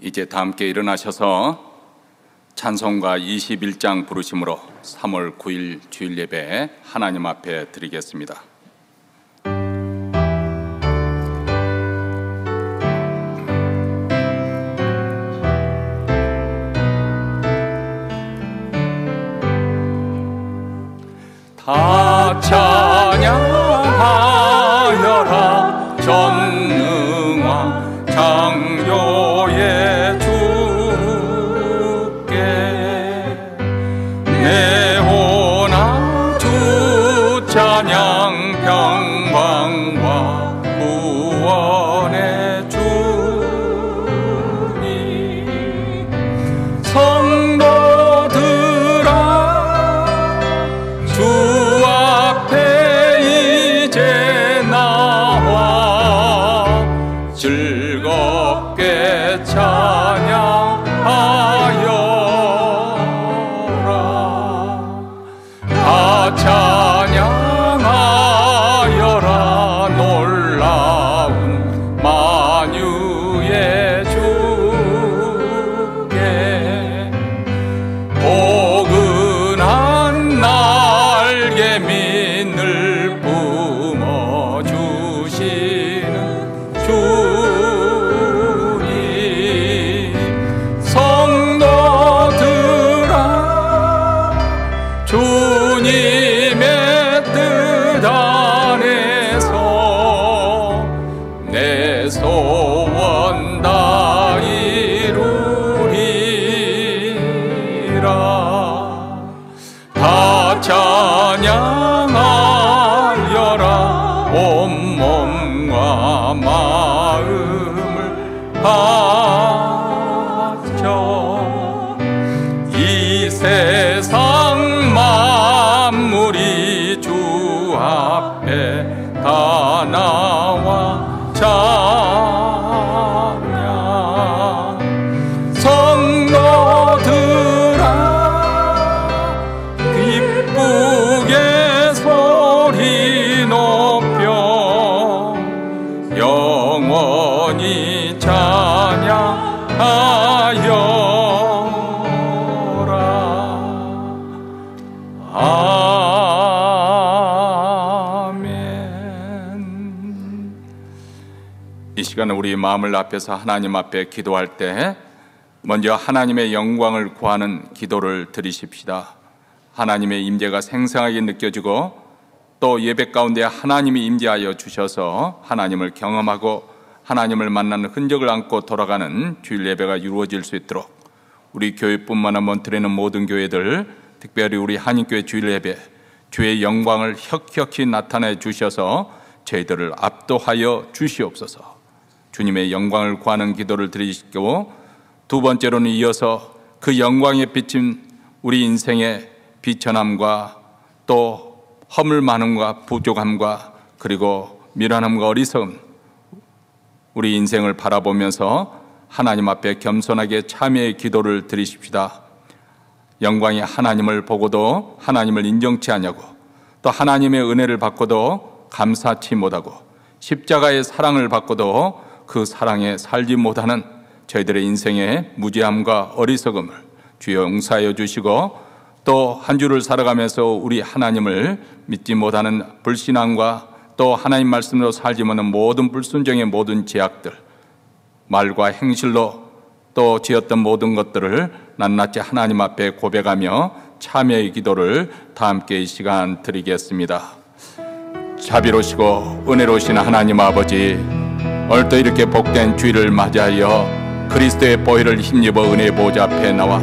이제 다 함께 일어나셔서 찬송가 21장 부르심으로 3월 9일 주일 예배 하나님 앞에 드리겠습니다. 다 찬양하여라 전능왕 창조의 주께 내 혼아 주 찬양 평강과 구원의 주님 성도들아 주 즐겁게 찬양하여라 다 찬양하여라 놀라운 만유의 주께 포근한 날개 민을 뿜어주시는 주님의 뜻 안에서 내 소원 다 이루리라 다 찬양하여라 온몸과 마음을 바쳐 이 세상 만물이 주 앞에 다 나와 찬양 성도들아 기쁘게 소리 높여 영원히 찬양하여 이 시간 우리 마음을 앞에서 하나님 앞에 기도할 때 먼저 하나님의 영광을 구하는 기도를 드리십시다. 하나님의 임재가 생생하게 느껴지고 또 예배 가운데 하나님이 임재하여 주셔서 하나님을 경험하고 하나님을 만나는 흔적을 안고 돌아가는 주일 예배가 이루어질 수 있도록 우리 교회뿐만 아니라 드리는 모든 교회들, 특별히 우리 한인교회 주일 예배 주의 영광을 혁혁히 나타내 주셔서 저희들을 압도하여 주시옵소서. 주님의 영광을 구하는 기도를 드리시고 두 번째로는 이어서 그 영광에 비친 우리 인생의 비천함과 또 허물 많음과 부족함과 그리고 미련함과 어리석음 우리 인생을 바라보면서 하나님 앞에 겸손하게 참회의 기도를 드리십시다. 영광이 하나님을 보고도 하나님을 인정치 않냐고 또 하나님의 은혜를 받고도 감사치 못하고 십자가의 사랑을 받고도 그 사랑에 살지 못하는 저희들의 인생의 무지함과 어리석음을 주여 용서하여 주시고 또 한 주를 살아가면서 우리 하나님을 믿지 못하는 불신앙과 또 하나님 말씀으로 살지 못하는 모든 불순종의 모든 죄악들 말과 행실로 또 지었던 모든 것들을 낱낱이 하나님 앞에 고백하며 참회의 기도를 다 함께 이 시간 드리겠습니다. 자비로우시고 은혜로우신 하나님 아버지, 오늘도 이렇게 복된 주일을 맞이하여 그리스도의 보혈을 힘입어 은혜의 보좌 앞에 나와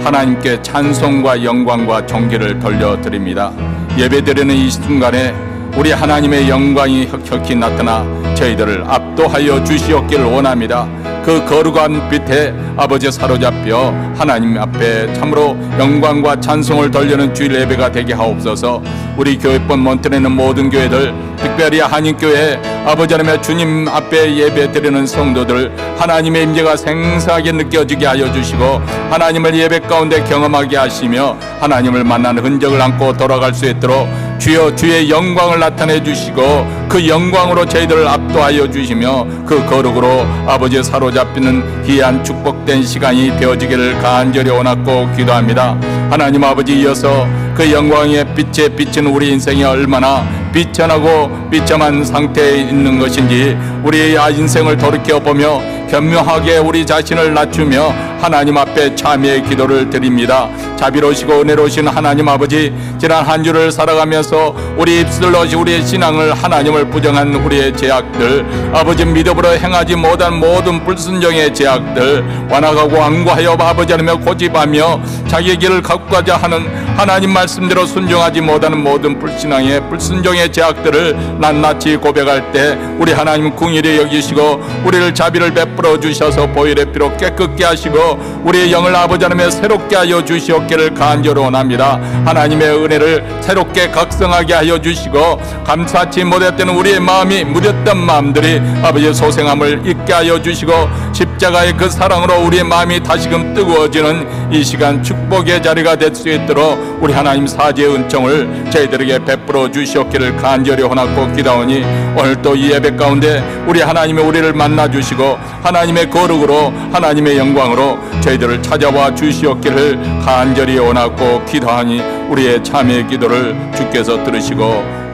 하나님께 찬송과 영광과 존귀를 돌려드립니다. 예배드리는 이 순간에 우리 하나님의 영광이 혁혁히 나타나 저희들을 압도하여 주시옵기를 원합니다. 그 거룩한 빛에 아버지 사로잡혀 하나님 앞에 참으로 영광과 찬송을 돌리는 주일 예배가 되게 하옵소서. 우리 교회뿐 몬트레는 모든 교회들, 특별히 한인교회 아버지 하나님의 주님 앞에 예배 드리는 성도들, 하나님의 임재가 생생하게 느껴지게 하여 주시고 하나님을 예배 가운데 경험하게 하시며 하나님을 만나는 흔적을 안고 돌아갈 수 있도록 주여 주의 영광을 나타내 주시고 그 영광으로 저희들을 압도하여 주시며 그 거룩으로 아버지의 사로잡히는 귀한 축복된 시간이 되어지기를 간절히 원하고 기도합니다. 하나님 아버지, 이어서 그 영광의 빛에 비친 우리 인생이 얼마나 비천하고 비참한 상태에 있는 것인지 우리의 인생을 돌이켜보며 견명하게 우리 자신을 낮추며 하나님 앞에 참회의 기도를 드립니다. 자비로우시고 은혜로우신 하나님 아버지, 지난 한 주를 살아가면서 우리 입술로 우리의 신앙을 하나님을 부정한 우리의 죄악들, 아버지 믿음으로 행하지 못한 모든 불순종의 죄악들 완화하고 완고하여 아버지 하나님을 고집하며 자기 길을 갖고 가자 하는 하나님 말씀대로 순종하지 못하는 모든 불신앙의 불순종의 죄악들을 낱낱이 고백할 때 우리 하나님 긍휼히 여기시고 우리를 자비를 베풀어 주셔서 보혈의 피로 깨끗게 하시고 우리의 영을 아버지 하나님의 새롭게 하여 주시옵기를 간절히 원합니다. 하나님의 은혜를 새롭게 각성하게 하여 주시고 감사치 못했던 우리의 마음이 무뎠던 마음들이 아버지의 소생함을 잊게 하여 주시고 십자가의 그 사랑으로 우리의 마음이 다시금 뜨거워지는 이 시간 축복의 자리가 될 수 있도록 우리 하나님 사지의 은총을 저희들에게 베풀어 주시옵기를 간절히 원하고 기도하오니 오늘 또 이 예배 가운데 우리 하나님의 우리를 만나 주시고 하나님의 거룩으로 하나님의 영광으로 저희들을 찾아와 주시옵기를 간절히 원하고 기도하니 우리의 참회의 기도를 주께서 들으시고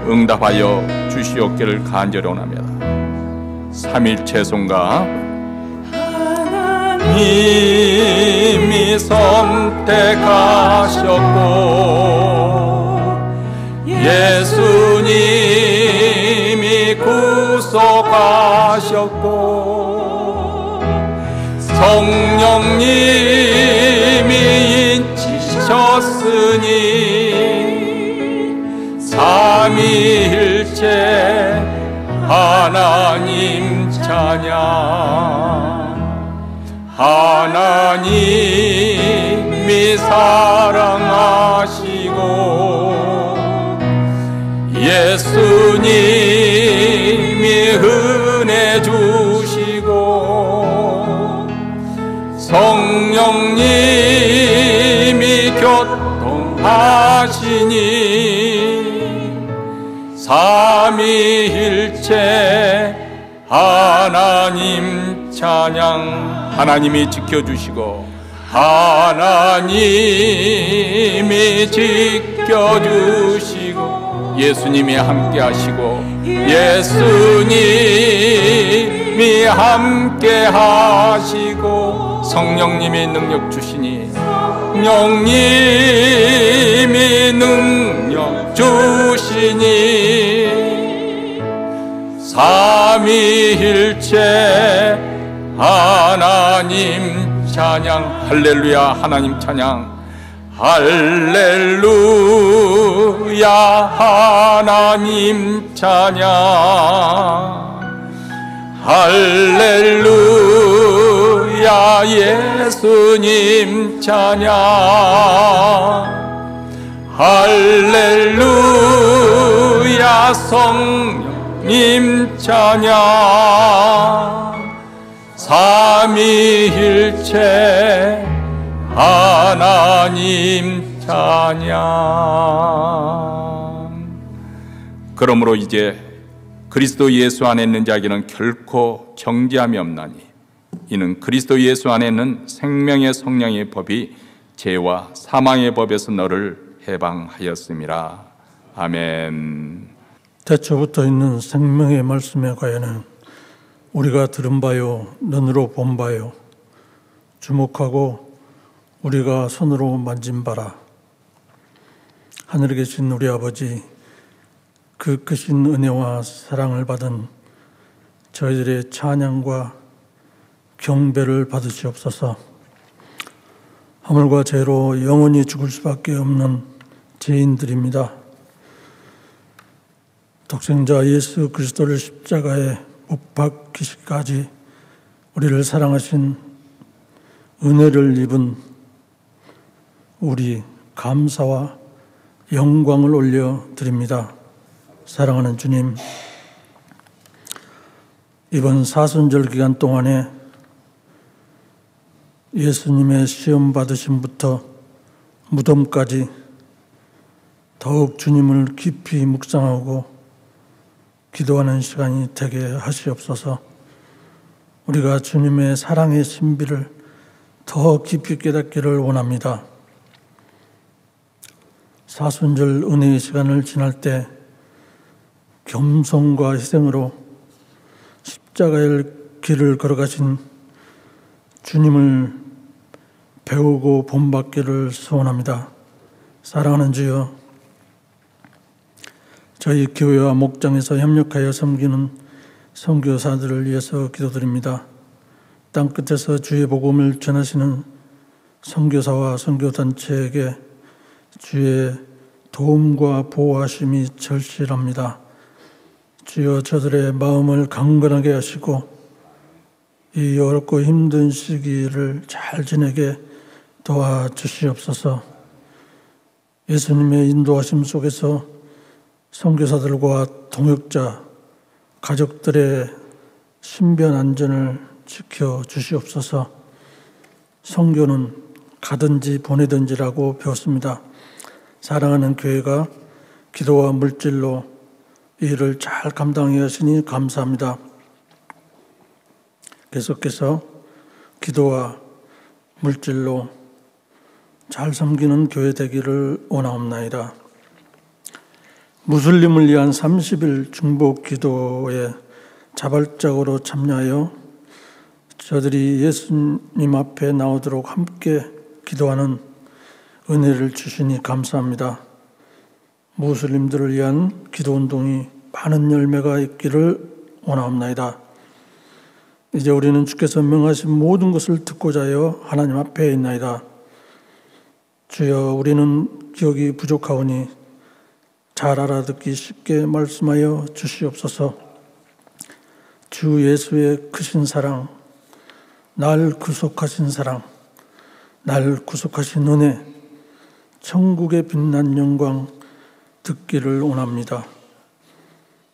응답하여 주시옵기를 간절히 원합니다. 삼일체 송가 이미 선택하셨고 예수님이 구속하셨고 성령님이 인치셨으니 삼위일체 하나님 찬양. 하나님이 사랑하시고 예수님이 은혜 주시고 성령님이 교통하시니 삼위일체 하나님 찬양. 하나님이 지켜주시고 하나님이 지켜주시고 예수님이 함께 하시고 예수님이 함께 하시고 성령님이 능력 주시니 성령님이 능력 주시니 삼위일체 하나님 찬양. 할렐루야. 하나님 찬양. 할렐루야. 하나님 찬양. 할렐루야. 예수님 찬양. 할렐루야. 성님 찬양. 삼위일체 하나님 찬양. 그러므로 이제 그리스도 예수 안에 있는 자에게는 결코 정죄함이 없나니 이는 그리스도 예수 안에 있는 생명의 성령의 법이 죄와 사망의 법에서 너를 해방하였음이라. 아멘. 태초부터 있는 생명의 말씀에 관하여는 우리가 들은 바요 눈으로 본 바요 주목하고 우리가 손으로 만진 바라. 하늘에 계신 우리 아버지, 그 크신 은혜와 사랑을 받은 저희들의 찬양과 경배를 받으시옵소서. 허물과 죄로 영원히 죽을 수밖에 없는 죄인들입니다. 독생자 예수 그리스도를 십자가에 못 박히시기까지 우리를 사랑하신 은혜를 입은 우리 감사와 영광을 올려드립니다. 사랑하는 주님, 이번 사순절 기간 동안에 예수님의 시험 받으심부터 무덤까지 더욱 주님을 깊이 묵상하고 기도하는 시간이 되게 하시옵소서. 우리가 주님의 사랑의 신비를 더 깊이 깨닫기를 원합니다. 사순절 은혜의 시간을 지날 때 겸손과 희생으로 십자가의 길을 걸어가신 주님을 배우고 본받기를 소원합니다. 사랑하는 주여, 저희 교회와 목장에서 협력하여 섬기는 선교사들을 위해서 기도드립니다. 땅끝에서 주의 복음을 전하시는 선교사와 선교단체에게 주의 도움과 보호하심이 절실합니다. 주여, 저들의 마음을 강건하게 하시고 이 어렵고 힘든 시기를 잘 지내게 도와주시옵소서. 예수님의 인도하심 속에서 선교사들과 동역자, 가족들의 신변 안전을 지켜주시옵소서. 선교는 가든지 보내든지라고 배웠습니다. 사랑하는 교회가 기도와 물질로 이 일을 잘 감당해 하시니 감사합니다. 계속해서 기도와 물질로 잘 섬기는 교회 되기를 원하옵나이다. 무슬림을 위한 30일 중보 기도에 자발적으로 참여하여 저들이 예수님 앞에 나오도록 함께 기도하는 은혜를 주시니 감사합니다. 무슬림들을 위한 기도운동이 많은 열매가 있기를 원하옵나이다. 이제 우리는 주께서 명하신 모든 것을 듣고자 하여 하나님 앞에 있나이다. 주여, 우리는 기억이 부족하오니 잘 알아듣기 쉽게 말씀하여 주시옵소서. 주 예수의 크신 사랑, 날 구속하신 사랑, 날 구속하신 은혜, 천국의 빛난 영광 듣기를 원합니다.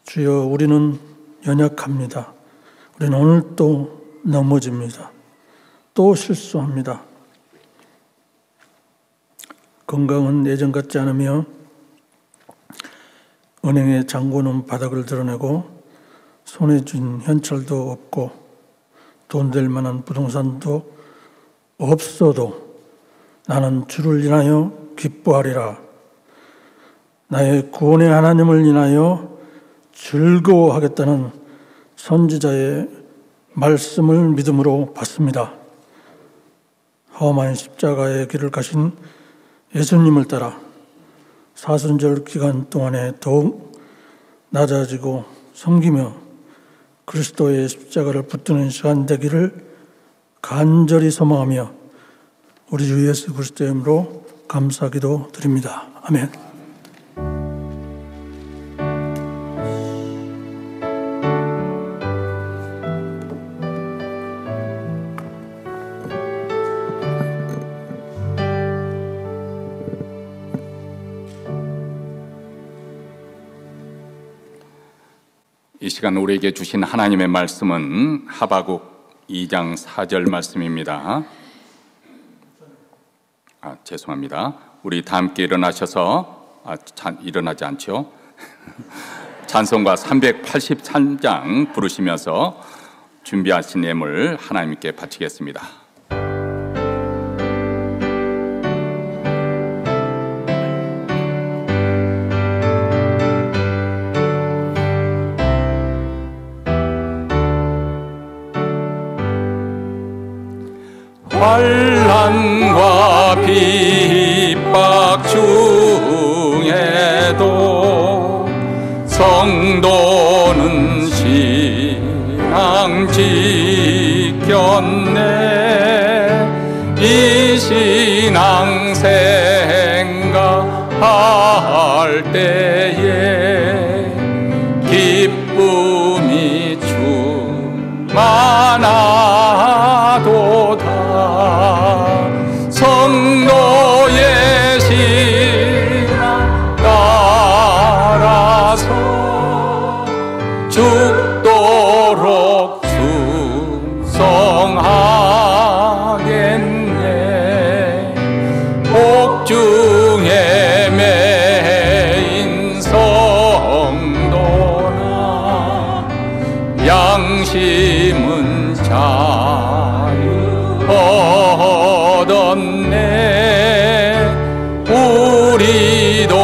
주여, 우리는 연약합니다. 우리는 오늘 또 넘어집니다. 또 실수합니다. 건강은 예전 같지 않으며 은행의 잔고는 바닥을 드러내고 손에 쥔 현찰도 없고 돈 될 만한 부동산도 없어도 나는 주를 인하여 기뻐하리라. 나의 구원의 하나님을 인하여 즐거워하겠다는 선지자의 말씀을 믿음으로 받습니다. 험한 십자가의 길을 가신 예수님을 따라 사순절 기간 동안에 더욱 낮아지고 섬기며 그리스도의 십자가를 붙드는 시간 되기를 간절히 소망하며 우리 주 예수 그리스도의 이름으로 감사기도 드립니다. 아멘. 이 시간 우리에게 주신 하나님의 말씀은 하바국 2장 4절 말씀입니다. 죄송합니다. 우리 다 함께 일어나셔서 일어나지 않죠? 찬송가 383장 부르시면서 준비하신 예물 하나님께 바치겠습니다. 환난과 핍박 중에도 성도는 신앙 지켰네. 이 신앙 생각할 때에 기쁨이 충만하도다. 성도의 신앙 얻었네. 우리도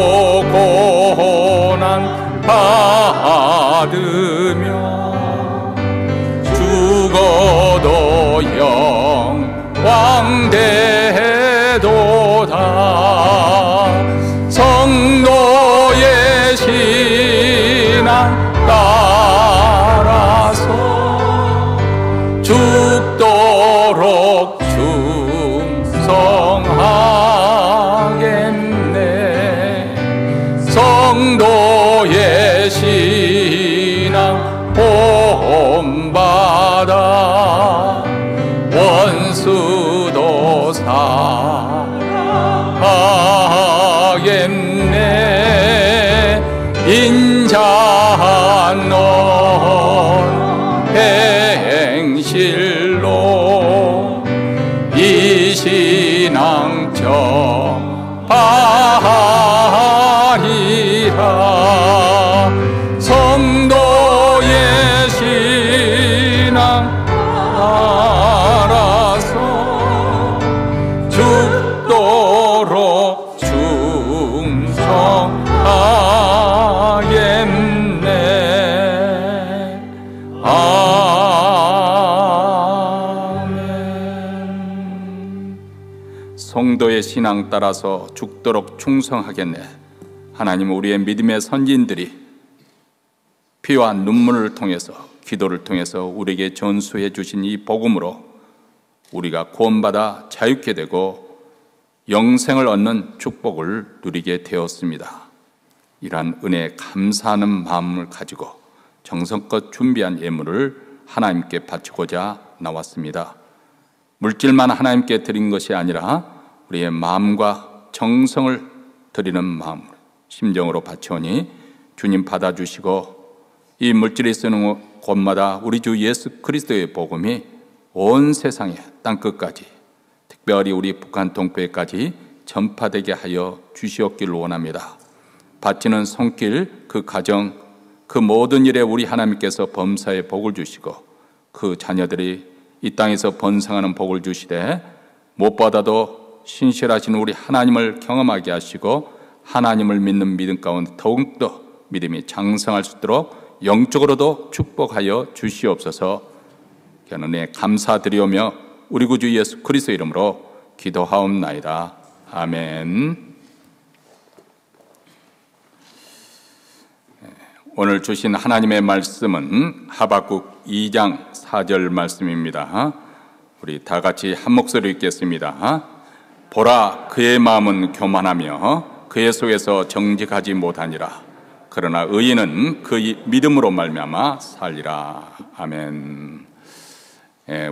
고난 받으며 죽어도 영광되도다. 성도의 신앙 따라서 죽도록 충성하겠네. 성도의 신앙 본받아 원수도 사랑하겠네. 인자한 넌 행실로 이 신앙 전하리라. 성도의 신앙 따라서 죽도록 충성하겠네. 아멘. 성도의 신앙 따라서 죽도록 충성하겠네. 하나님, 우리의 믿음의 선진들이 피와 눈물을 통해서, 기도를 통해서 우리에게 전수해 주신 이 복음으로 우리가 구원받아 자유케 되고 영생을 얻는 축복을 누리게 되었습니다. 이러한 은혜에 감사하는 마음을 가지고 정성껏 준비한 예물을 하나님께 바치고자 나왔습니다. 물질만 하나님께 드린 것이 아니라 우리의 마음과 정성을 드리는 마음, 심정으로 바치오니 주님 받아주시고 이 물질이 쓰는 곳마다 우리 주 예수 그리스도의 복음이 온 세상에 땅끝까지, 특별히 우리 북한 동포에까지 전파되게 하여 주시옵기를 원합니다. 바치는 손길, 그 가정, 그 모든 일에 우리 하나님께서 범사에 복을 주시고 그 자녀들이 이 땅에서 번성하는 복을 주시되 무엇보다도 신실하신 우리 하나님을 경험하게 하시고 하나님을 믿는 믿음 가운데 더욱더 믿음이 장성할 수 있도록 영적으로도 축복하여 주시옵소서. 은혜에 감사드리오며 우리 구주 예수 그리스도 이름으로 기도하옵나이다. 아멘. 오늘 주신 하나님의 말씀은 하박국 2장 4절 말씀입니다. 우리 다 같이 한 목소리 읽겠습니다. 보라, 그의 마음은 교만하며 그의 속에서 정직하지 못하니라. 그러나 의인은 그 믿음으로 말미암아 살리라. 아멘.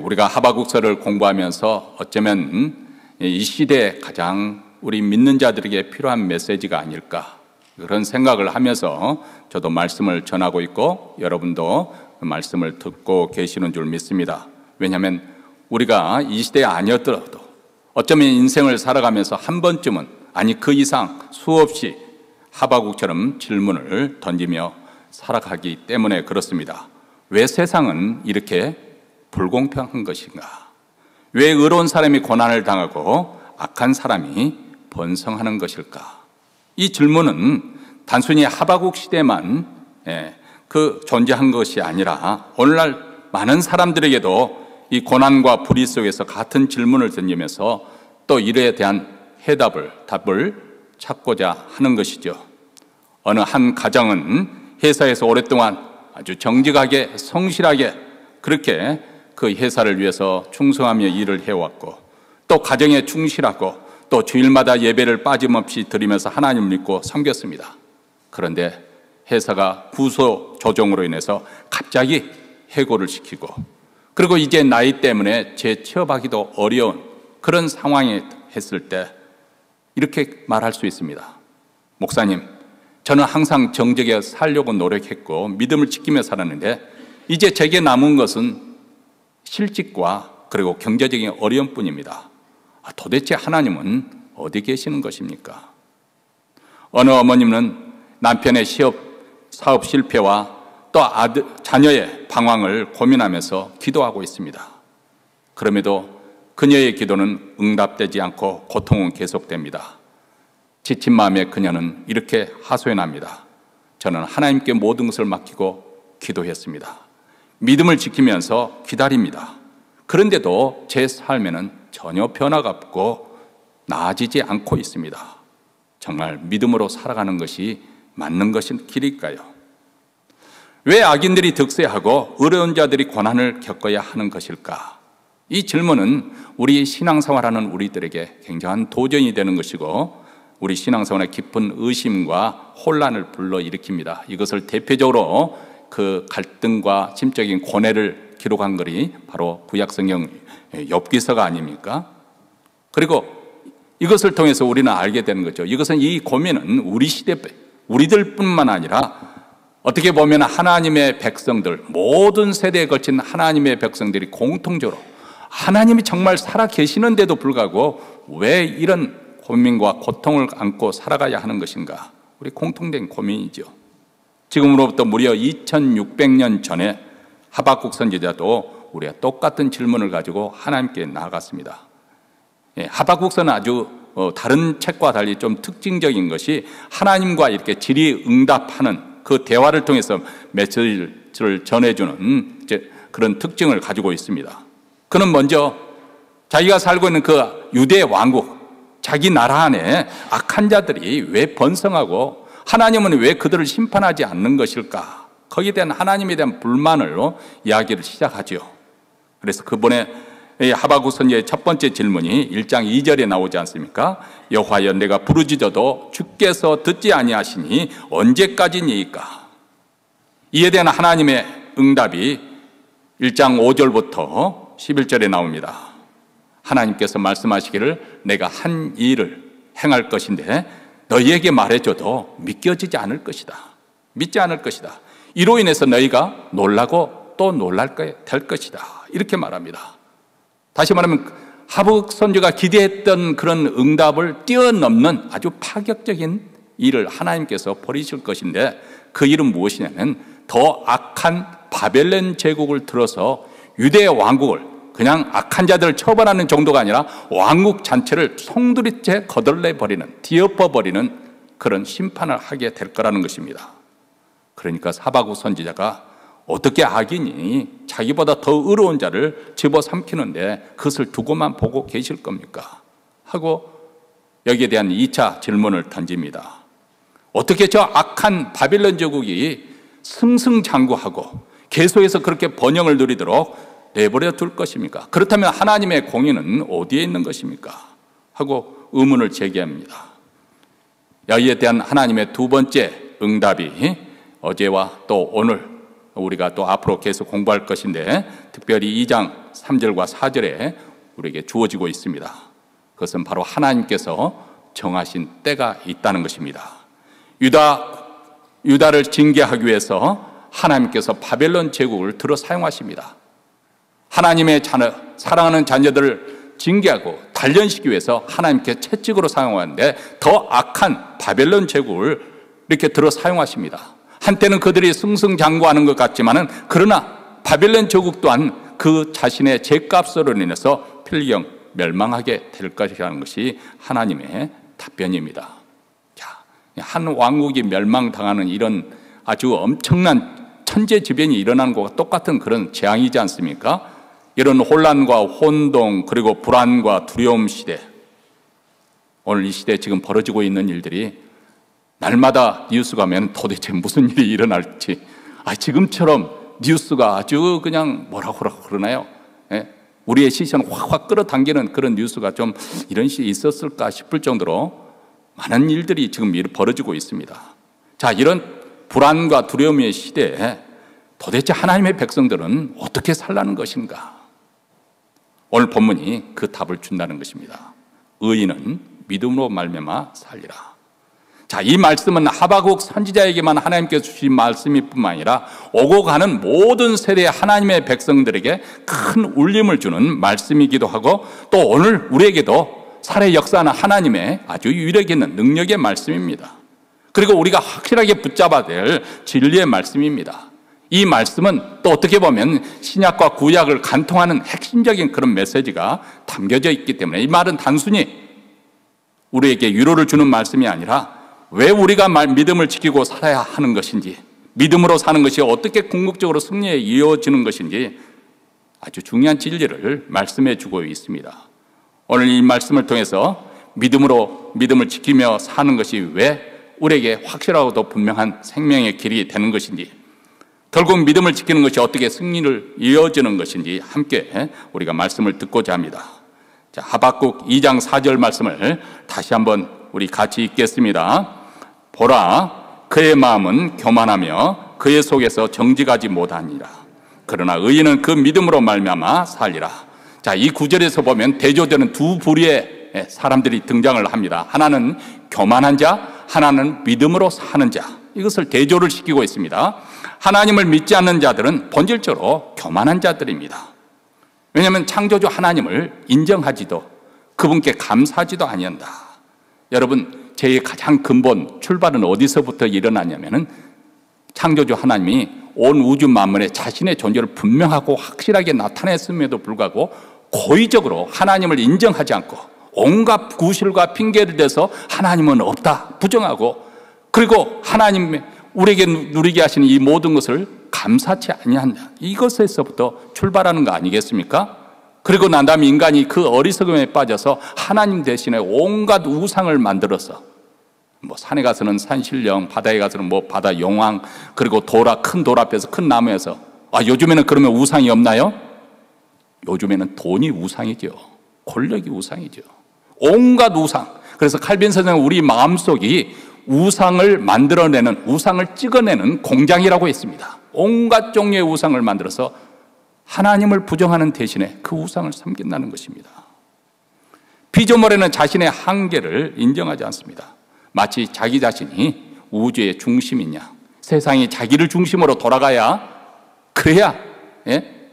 우리가 하박국서를 공부하면서 어쩌면 이 시대에 가장 우리 믿는 자들에게 필요한 메시지가 아닐까, 그런 생각을 하면서 저도 말씀을 전하고 있고 여러분도 그 말씀을 듣고 계시는 줄 믿습니다. 왜냐하면 우리가 이 시대에 아니었더라도 어쩌면 인생을 살아가면서 한 번쯤은, 아니 그 이상 수없이 하박국처럼 질문을 던지며 살아가기 때문에 그렇습니다. 왜 세상은 이렇게 불공평한 것인가? 왜 의로운 사람이 고난을 당하고 악한 사람이 번성하는 것일까? 이 질문은 단순히 하박국 시대만 존재한 것이 아니라 오늘날 많은 사람들에게도 이 고난과 불의 속에서 같은 질문을 던지면서 또 이에 대한 답을 찾고자 하는 것이죠. 어느 한 가정은 회사에서 오랫동안 아주 정직하게 성실하게 그렇게 그 회사를 위해서 충성하며 일을 해왔고, 또 가정에 충실하고, 또 주일마다 예배를 빠짐없이 드리면서 하나님을 믿고 섬겼습니다. 그런데 회사가 부서 조정으로 인해서 갑자기 해고를 시키고, 그리고 이제 나이 때문에 재취업하기도 어려운 그런 상황에 했을 때 이렇게 말할 수 있습니다. 목사님, 저는 항상 정직하게 살려고 노력했고 믿음을 지키며 살았는데 이제 제게 남은 것은 실직과 그리고 경제적인 어려움뿐입니다. 도대체 하나님은 어디 계시는 것입니까? 어느 어머님은 남편의 사업 실패와 또 자녀의 방황을 고민하면서 기도하고 있습니다. 그럼에도 그녀의 기도는 응답되지 않고 고통은 계속됩니다. 지친 마음에 그녀는 이렇게 하소연합니다. 저는 하나님께 모든 것을 맡기고 기도했습니다. 믿음을 지키면서 기다립니다. 그런데도 제 삶에는 전혀 변화가 없고 나아지지 않고 있습니다. 정말 믿음으로 살아가는 것이 맞는 것인 길일까요? 왜 악인들이 득세하고 어려운 자들이 고난을 겪어야 하는 것일까? 이 질문은 우리 신앙생활하는 우리들에게 굉장한 도전이 되는 것이고 우리 신앙생활에 깊은 의심과 혼란을 불러일으킵니다. 이것을 대표적으로 그 갈등과 심적인 고뇌를 기록한 글이 바로 구약성경 욥기서가 아닙니까? 그리고 이것을 통해서 우리는 알게 되는 거죠. 이것은 이 고민은 우리 시대 우리들뿐만 아니라 어떻게 보면 하나님의 백성들, 모든 세대에 걸친 하나님의 백성들이 공통적으로 하나님이 정말 살아 계시는데도 불구하고 왜 이런 고민과 고통을 안고 살아가야 하는 것인가? 우리 공통된 고민이죠. 지금으로부터 무려 2600년 전에 하박국 선지자도 우리가 똑같은 질문을 가지고 하나님께 나아갔습니다. 하박국서는 아주 다른 책과 달리 좀 특징적인 것이 하나님과 이렇게 질의응답하는 그 대화를 통해서 메시지를 전해주는 그런 특징을 가지고 있습니다. 그는 먼저 자기가 살고 있는 그 유대 왕국, 자기 나라 안에 악한 자들이 왜 번성하고 하나님은 왜 그들을 심판하지 않는 것일까? 거기에 대한 하나님에 대한 불만으로 이야기를 시작하죠. 그래서 그분의 하박국 선지자의 첫 번째 질문이 1장 2절에 나오지 않습니까? 여호와여 내가 부르짖어도 주께서 듣지 아니하시니 언제까지니이까? 이에 대한 하나님의 응답이 1장 5절부터 11절에 나옵니다. 하나님께서 말씀하시기를 내가 한 일을 행할 것인데 너희에게 말해줘도 믿겨지지 않을 것이다. 믿지 않을 것이다. 이로 인해서 너희가 놀라고 또 놀랄 될 것이다. 이렇게 말합니다. 다시 말하면 하박국 선지자가 기대했던 그런 응답을 뛰어넘는 아주 파격적인 일을 하나님께서 벌이실 것인데 그 일은 무엇이냐면 더 악한 바벨론 제국을 들어서 유대 왕국을 그냥 악한 자들을 처벌하는 정도가 아니라 왕국 전체를 송두리째 거덜내버리는, 뒤엎어버리는 그런 심판을 하게 될 거라는 것입니다. 그러니까 하박국 선지자가 어떻게 악인이 자기보다 더 의로운 자를 집어삼키는데 그것을 두고만 보고 계실 겁니까? 하고 여기에 대한 2차 질문을 던집니다. 어떻게 저 악한 바빌론 제국이 승승장구하고 계속해서 그렇게 번영을 누리도록 내버려 둘 것입니까? 그렇다면 하나님의 공의는 어디에 있는 것입니까? 하고 의문을 제기합니다. 여기에 대한 하나님의 두 번째 응답이 어제와 또 오늘 우리가 또 앞으로 계속 공부할 것인데 특별히 2장 3절과 4절에 우리에게 주어지고 있습니다. 그것은 바로 하나님께서 정하신 때가 있다는 것입니다. 유다를 징계하기 위해서 하나님께서 바벨론 제국을 들어 사용하십니다. 하나님의 사랑하는 자녀들을 징계하고 단련시키기 위해서 하나님께 채찍으로 사용하는데 더 악한 바벨론 제국을 이렇게 들어 사용하십니다. 한때는 그들이 승승장구하는 것 같지만은 그러나 바벨론 제국 또한 그 자신의 죄값으로 인해서 필경 멸망하게 될 것이라는 것이 하나님의 답변입니다. 자, 한 왕국이 멸망당하는 이런 아주 엄청난 천재지변이 일어나는 것과 똑같은 그런 재앙이지 않습니까? 이런 혼란과 혼동 그리고 불안과 두려움 시대, 오늘 이 시대에 지금 벌어지고 있는 일들이 날마다 뉴스 가면 도대체 무슨 일이 일어날지 지금처럼 뉴스가 아주 그냥 뭐라고 그러나요? 우리의 시선을 확확 끌어당기는 그런 뉴스가 좀 이런 시기에 있었을까 싶을 정도로 많은 일들이 지금 벌어지고 있습니다. 자, 이런 불안과 두려움의 시대에 도대체 하나님의 백성들은 어떻게 살라는 것인가? 오늘 본문이 그 답을 준다는 것입니다. 의인은 믿음으로 말미암아 살리라. 자, 이 말씀은 하박국 선지자에게만 하나님께서 주신 말씀일 뿐만 아니라 오고 가는 모든 세대의 하나님의 백성들에게 큰 울림을 주는 말씀이기도 하고 또 오늘 우리에게도 살해 역사하는 하나님의 아주 위력 있는 능력의 말씀입니다. 그리고 우리가 확실하게 붙잡아야 될 진리의 말씀입니다. 이 말씀은 또 어떻게 보면 신약과 구약을 간통하는 핵심적인 그런 메시지가 담겨져 있기 때문에 이 말은 단순히 우리에게 위로를 주는 말씀이 아니라 왜 우리가 믿음을 지키고 살아야 하는 것인지, 믿음으로 사는 것이 어떻게 궁극적으로 승리에 이어지는 것인지 아주 중요한 진리를 말씀해 주고 있습니다. 오늘 이 말씀을 통해서 믿음을 지키며 사는 것이 왜 우리에게 확실하고도 분명한 생명의 길이 되는 것인지, 결국 믿음을 지키는 것이 어떻게 승리를 이어지는 것인지 함께 우리가 말씀을 듣고자 합니다. 자, 하박국 2장 4절 말씀을 다시 한번 우리 같이 읽겠습니다. 보라, 그의 마음은 교만하며 그의 속에서 정직하지 못하니라. 그러나 의인은 그 믿음으로 말미암아 살리라. 자, 이 구절에서 보면 대조되는 두 부류의 사람들이 등장을 합니다. 하나는 교만한 자, 하나는 믿음으로 사는 자. 이것을 대조를 시키고 있습니다. 하나님을 믿지 않는 자들은 본질적으로 교만한 자들입니다. 왜냐하면 창조주 하나님을 인정하지도 그분께 감사하지도 아니한다. 여러분, 제 가장 근본 출발은 어디서부터 일어나냐면은 창조주 하나님이 온 우주 만물에 자신의 존재를 분명하고 확실하게 나타냈음에도 불구하고 고의적으로 하나님을 인정하지 않고 온갖 구실과 핑계를 대서 하나님은 없다 부정하고, 그리고 하나님 우리에게 누리게 하시는 이 모든 것을 감사치 아니한다. 이것에서부터 출발하는 거 아니겠습니까? 그리고 난 다음에 인간이 그 어리석음에 빠져서 하나님 대신에 온갖 우상을 만들어서 산에 가서는 산신령, 바다에 가서는 바다 용왕, 그리고 큰 돌 앞에서 큰 나무에서 요즘에는 그러면 우상이 없나요? 요즘에는 돈이 우상이죠. 권력이 우상이죠. 온갖 우상. 그래서 칼빈 선생은 우리 마음속이 우상을 만들어내는, 우상을 찍어내는 공장이라고 했습니다. 온갖 종류의 우상을 만들어서 하나님을 부정하는 대신에 그 우상을 섬긴다는 것입니다. 피조물에는 자신의 한계를 인정하지 않습니다. 마치 자기 자신이 우주의 중심이냐, 세상이 자기를 중심으로 돌아가야 그래야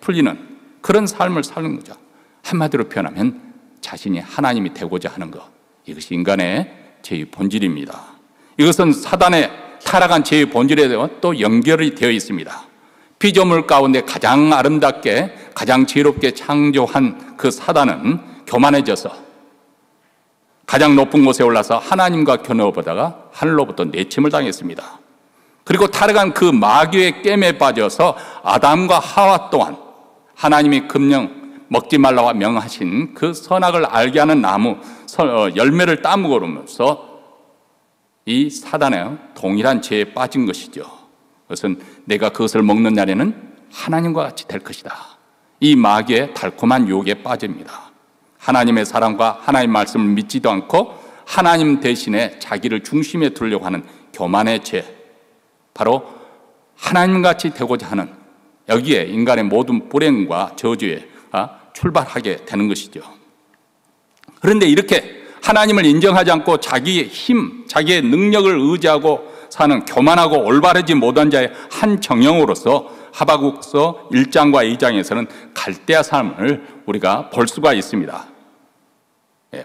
풀리는 그런 삶을 사는 거죠. 한마디로 표현하면 자신이 하나님이 되고자 하는 것, 이것이 인간의 죄의 본질입니다. 이것은 사단의 타락한 죄의 본질에 또 연결이 되어 있습니다. 피조물 가운데 가장 아름답게 가장 지혜롭게 창조한 그 사단은 교만해져서 가장 높은 곳에 올라서 하나님과 겨누어보다가 하늘로부터 내침을 당했습니다. 그리고 타락한 그 마귀의 깸에 빠져서 아담과 하와 또한 하나님이 금령 먹지 말라고 명하신 그 선악을 알게 하는 나무 열매를 따먹으면서 이 사단의 동일한 죄에 빠진 것이죠. 그것은 내가 그것을 먹는 날에는 하나님과 같이 될 것이다. 이 마귀의 달콤한 유혹에 빠집니다. 하나님의 사랑과 하나님의 말씀을 믿지도 않고 하나님 대신에 자기를 중심에 두려고 하는 교만의 죄, 바로 하나님같이 되고자 하는, 여기에 인간의 모든 불행과 저주에 출발하게 되는 것이죠. 그런데 이렇게 하나님을 인정하지 않고 자기의 힘, 자기의 능력을 의지하고 사는 교만하고 올바르지 못한 자의 한 정형으로서 하박국서 1장과 2장에서는 갈대아 사람을 우리가 볼 수가 있습니다.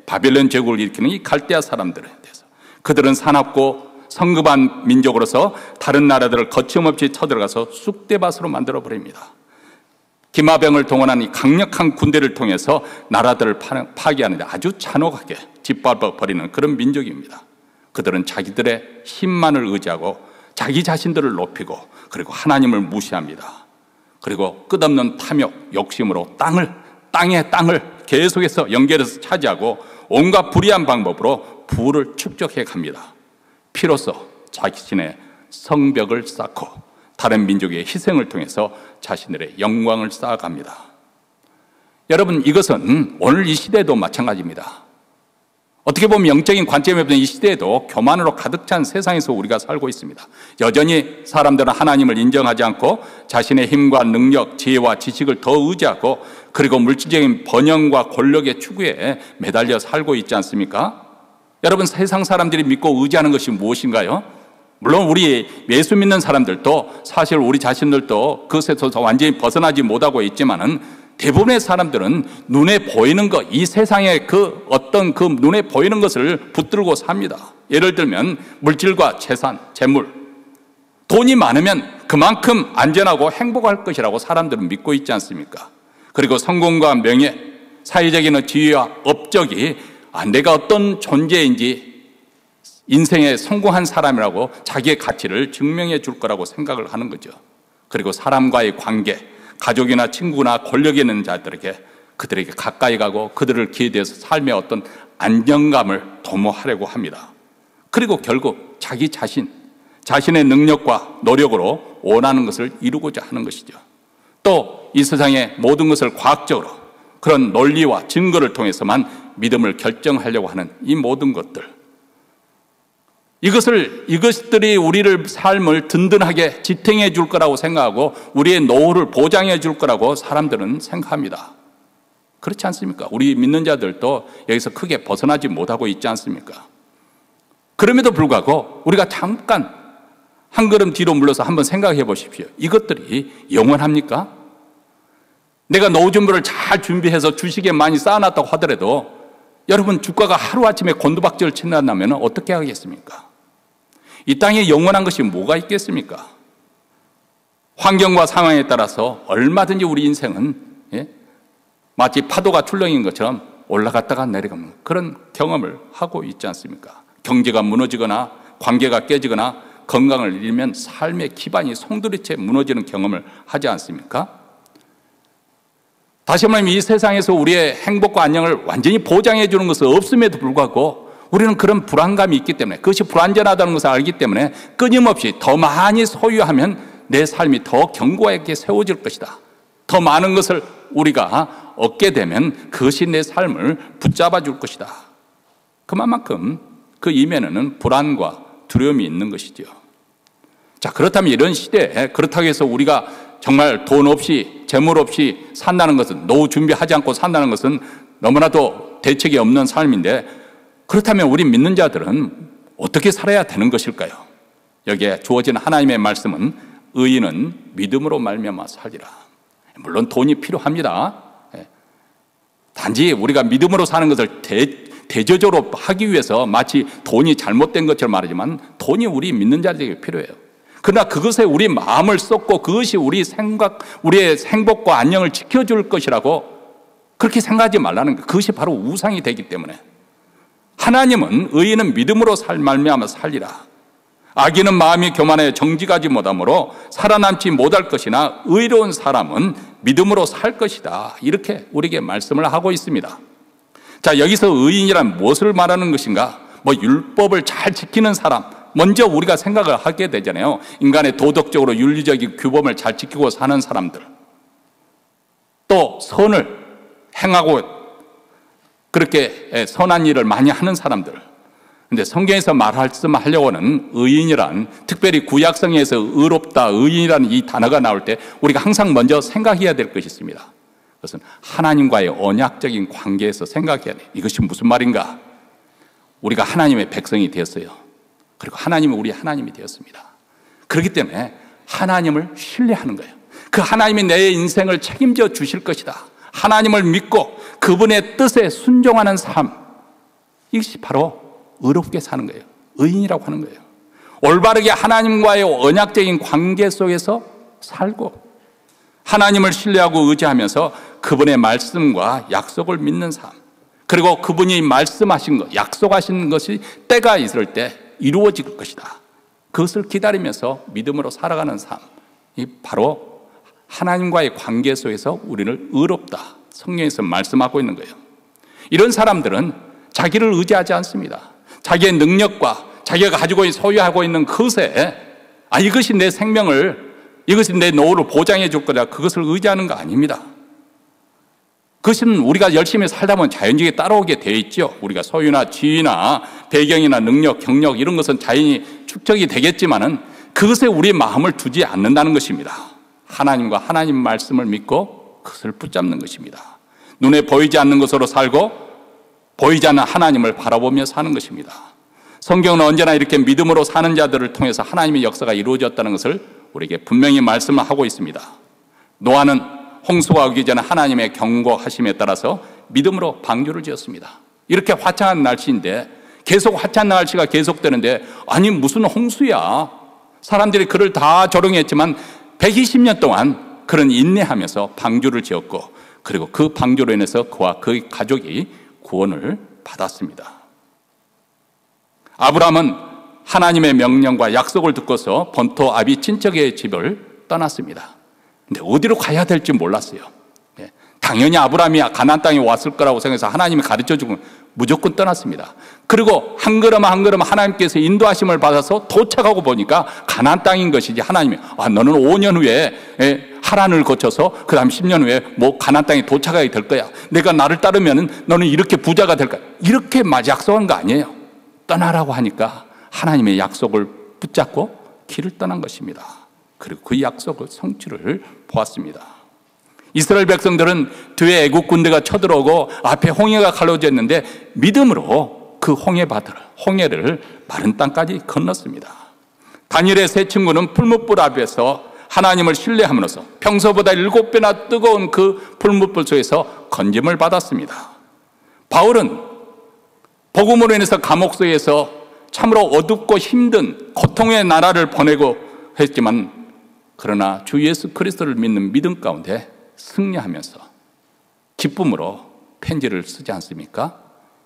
바벨론 제국을 일으키는 이 갈대아 사람들에 대해서 그들은 사납고 성급한 민족으로서 다른 나라들을 거침없이 쳐들어가서 쑥대밭으로 만들어버립니다. 기마병을 동원한 이 강력한 군대를 통해서 나라들을 파괴하는데 아주 잔혹하게 짓밟아버리는 그런 민족입니다. 그들은 자기들의 힘만을 의지하고 자기 자신들을 높이고 그리고 하나님을 무시합니다. 그리고 끝없는 탐욕, 욕심으로 땅의 땅을 계속해서 연결해서 차지하고 온갖 불의한 방법으로 부를 축적해 갑니다. 피로써 자신의 성벽을 쌓고 다른 민족의 희생을 통해서 자신들의 영광을 쌓아갑니다. 여러분, 이것은 오늘 이 시대도 마찬가지입니다. 어떻게 보면 영적인 관점에 보면 이 시대에도 교만으로 가득 찬 세상에서 우리가 살고 있습니다. 여전히 사람들은 하나님을 인정하지 않고 자신의 힘과 능력, 지혜와 지식을 더 의지하고 그리고 물질적인 번영과 권력의 추구에 매달려 살고 있지 않습니까? 여러분, 세상 사람들이 믿고 의지하는 것이 무엇인가요? 물론 우리 예수 믿는 사람들도 사실 우리 자신들도 그것에서 완전히 벗어나지 못하고 있지만은 대부분의 사람들은 눈에 보이는 것, 이 세상의 어떤 눈에 보이는 것을 붙들고 삽니다. 예를 들면 물질과 재산, 재물, 돈이 많으면 그만큼 안전하고 행복할 것이라고 사람들은 믿고 있지 않습니까? 그리고 성공과 명예, 사회적인 지위와 업적이 내가 어떤 존재인지 인생에 성공한 사람이라고 자기의 가치를 증명해 줄 거라고 생각을 하는 거죠. 그리고 사람과의 관계, 가족이나 친구나 권력 있는 자들에게 그들에게 가까이 가고 그들을 기대해서 삶의 어떤 안정감을 도모하려고 합니다. 그리고 결국 자기 자신의 능력과 노력으로 원하는 것을 이루고자 하는 것이죠. 또 이 세상의 모든 것을 과학적으로 그런 논리와 증거를 통해서만 믿음을 결정하려고 하는 이 모든 것들, 이것들이 우리를 삶을 든든하게 지탱해 줄 거라고 생각하고 우리의 노후를 보장해 줄 거라고 사람들은 생각합니다. 그렇지 않습니까? 우리 믿는 자들도 여기서 크게 벗어나지 못하고 있지 않습니까? 그럼에도 불구하고 우리가 잠깐 한 걸음 뒤로 물러서 한번 생각해 보십시오. 이것들이 영원합니까? 내가 노후 준비를 잘 준비해서 주식에 많이 쌓아놨다고 하더라도 여러분 주가가 하루아침에 곤두박질을 친다면 어떻게 하겠습니까? 이 땅에 영원한 것이 뭐가 있겠습니까? 환경과 상황에 따라서 얼마든지 우리 인생은 마치 파도가 출렁인 것처럼 올라갔다가 내려가는 그런 경험을 하고 있지 않습니까? 경제가 무너지거나 관계가 깨지거나 건강을 잃으면 삶의 기반이 송두리째 무너지는 경험을 하지 않습니까? 다시 말하면 이 세상에서 우리의 행복과 안녕을 완전히 보장해 주는 것은 없음에도 불구하고 우리는 그런 불안감이 있기 때문에, 그것이 불안전하다는 것을 알기 때문에 끊임없이 더 많이 소유하면 내 삶이 더 견고하게 세워질 것이다. 더 많은 것을 우리가 얻게 되면 그것이 내 삶을 붙잡아 줄 것이다. 그만큼 그 이면에는 불안과 두려움이 있는 것이죠. 자, 그렇다면 이런 시대에 그렇다고 해서 우리가 정말 돈 없이 재물 없이 산다는 것은, 노후 준비하지 않고 산다는 것은 너무나도 대책이 없는 삶인데, 그렇다면 우리 믿는 자들은 어떻게 살아야 되는 것일까요? 여기에 주어진 하나님의 말씀은 의인은 믿음으로 말미암아 살리라. 물론 돈이 필요합니다. 단지 우리가 믿음으로 사는 것을 대조적으로 하기 위해서 마치 돈이 잘못된 것처럼 말하지만 돈이 우리 믿는 자들에게 필요해요. 그러나 그것에 우리 마음을 쏟고 그것이 우리의 행복과 안녕을 지켜줄 것이라고 그렇게 생각하지 말라는 거예요. 그것이 바로 우상이 되기 때문에. 하나님은 의인은 믿음으로 말미암아 살리라. 악인은 마음이 교만하여 정직하지 못하므로 살아남지 못할 것이나 의로운 사람은 믿음으로 살 것이다. 이렇게 우리에게 말씀을 하고 있습니다. 자, 여기서 의인이란 무엇을 말하는 것인가? 율법을 잘 지키는 사람, 먼저 우리가 생각을 하게 되잖아요. 인간의 도덕적으로 윤리적인 규범을 잘 지키고 사는 사람들, 또 선을 행하고 그렇게 선한 일을 많이 하는 사람들. 그런데 성경에서 말씀하려고는 의인이란, 특별히 구약성에서 의롭다, 의인이라는 이 단어가 나올 때 우리가 항상 먼저 생각해야 될 것이 있습니다. 그것은 하나님과의 언약적인 관계에서 생각해야 돼요. 이것이 무슨 말인가? 우리가 하나님의 백성이 되었어요. 그리고 하나님은 우리 하나님이 되었습니다. 그렇기 때문에 하나님을 신뢰하는 거예요. 그 하나님이 내 인생을 책임져 주실 것이다. 하나님을 믿고 그분의 뜻에 순종하는 삶, 이것이 바로 의롭게 사는 거예요. 의인이라고 하는 거예요. 올바르게 하나님과의 언약적인 관계 속에서 살고 하나님을 신뢰하고 의지하면서 그분의 말씀과 약속을 믿는 삶, 그리고 그분이 말씀하신 것, 약속하신 것이 때가 있을 때 이루어질 것이다. 그것을 기다리면서 믿음으로 살아가는 삶, 이 바로 하나님과의 관계 속에서 우리를 의롭다, 성경에서 말씀하고 있는 거예요. 이런 사람들은 자기를 의지하지 않습니다. 자기의 능력과 자기가 가지고 소유하고 있는 것에 이것이 내 생명을, 이것이 내 노후를 보장해 줄 거다, 그것을 의지하는 거 아닙니다. 그것은 우리가 열심히 살다 보면 자연적에 따라오게 되어 있죠. 우리가 소유나 지위나 배경이나 능력, 경력 이런 것은 자연히 축적이 되겠지만은 그것에 우리의 마음을 두지 않는다는 것입니다. 하나님과 하나님 말씀을 믿고 그것을 붙잡는 것입니다. 눈에 보이지 않는 것으로 살고 보이지 않는 하나님을 바라보며 사는 것입니다. 성경은 언제나 이렇게 믿음으로 사는 자들을 통해서 하나님의 역사가 이루어졌다는 것을 우리에게 분명히 말씀을 하고 있습니다. 노아는 홍수가 오기 전에 하나님의 경고하심에 따라서 믿음으로 방주를 지었습니다. 이렇게 화창한 날씨인데, 계속 화창한 날씨가 계속되는데, 아니 무슨 홍수야, 사람들이 그를 다 조롱했지만 120년 동안 그는 인내하면서 방주를 지었고, 그리고 그 방주로 인해서 그와 그의 가족이 구원을 받았습니다. 아브라함은 하나님의 명령과 약속을 듣고서 본토 아비 친척의 집을 떠났습니다. 근데 어디로 가야 될지 몰랐어요. 당연히 아브라함이 가나안 땅에 왔을 거라고 생각해서 하나님이 가르쳐주고 무조건 떠났습니다. 그리고 한 걸음 한 걸음 하나님께서 인도하심을 받아서 도착하고 보니까 가나안 땅인 것이지, 하나님이 너는 5년 후에 하란을 거쳐서 그 다음 10년 후에 뭐 가나안 땅에 도착하게 될 거야, 내가 나를 따르면 너는 이렇게 부자가 될 거야, 이렇게 약속한 거 아니에요. 떠나라고 하니까 하나님의 약속을 붙잡고 길을 떠난 것입니다. 그리고 그 약속을 성취를 보았습니다. 이스라엘 백성들은 뒤에 애국 군대가 쳐들어오고 앞에 홍해가 갈라졌는데 믿음으로 그 홍해를 마른 땅까지 건넜습니다. 다니엘의 세 친구는 풀무불 앞에서 하나님을 신뢰함으로써 평소보다 7배나 뜨거운 그 풀무불 속에서 건짐을 받았습니다. 바울은 복음으로 인해서 감옥소에서 참으로 어둡고 힘든 고통의 나라를 보내고 했지만, 그러나 주 예수 그리스도를 믿는 믿음 가운데 승리하면서 기쁨으로 편지를 쓰지 않습니까?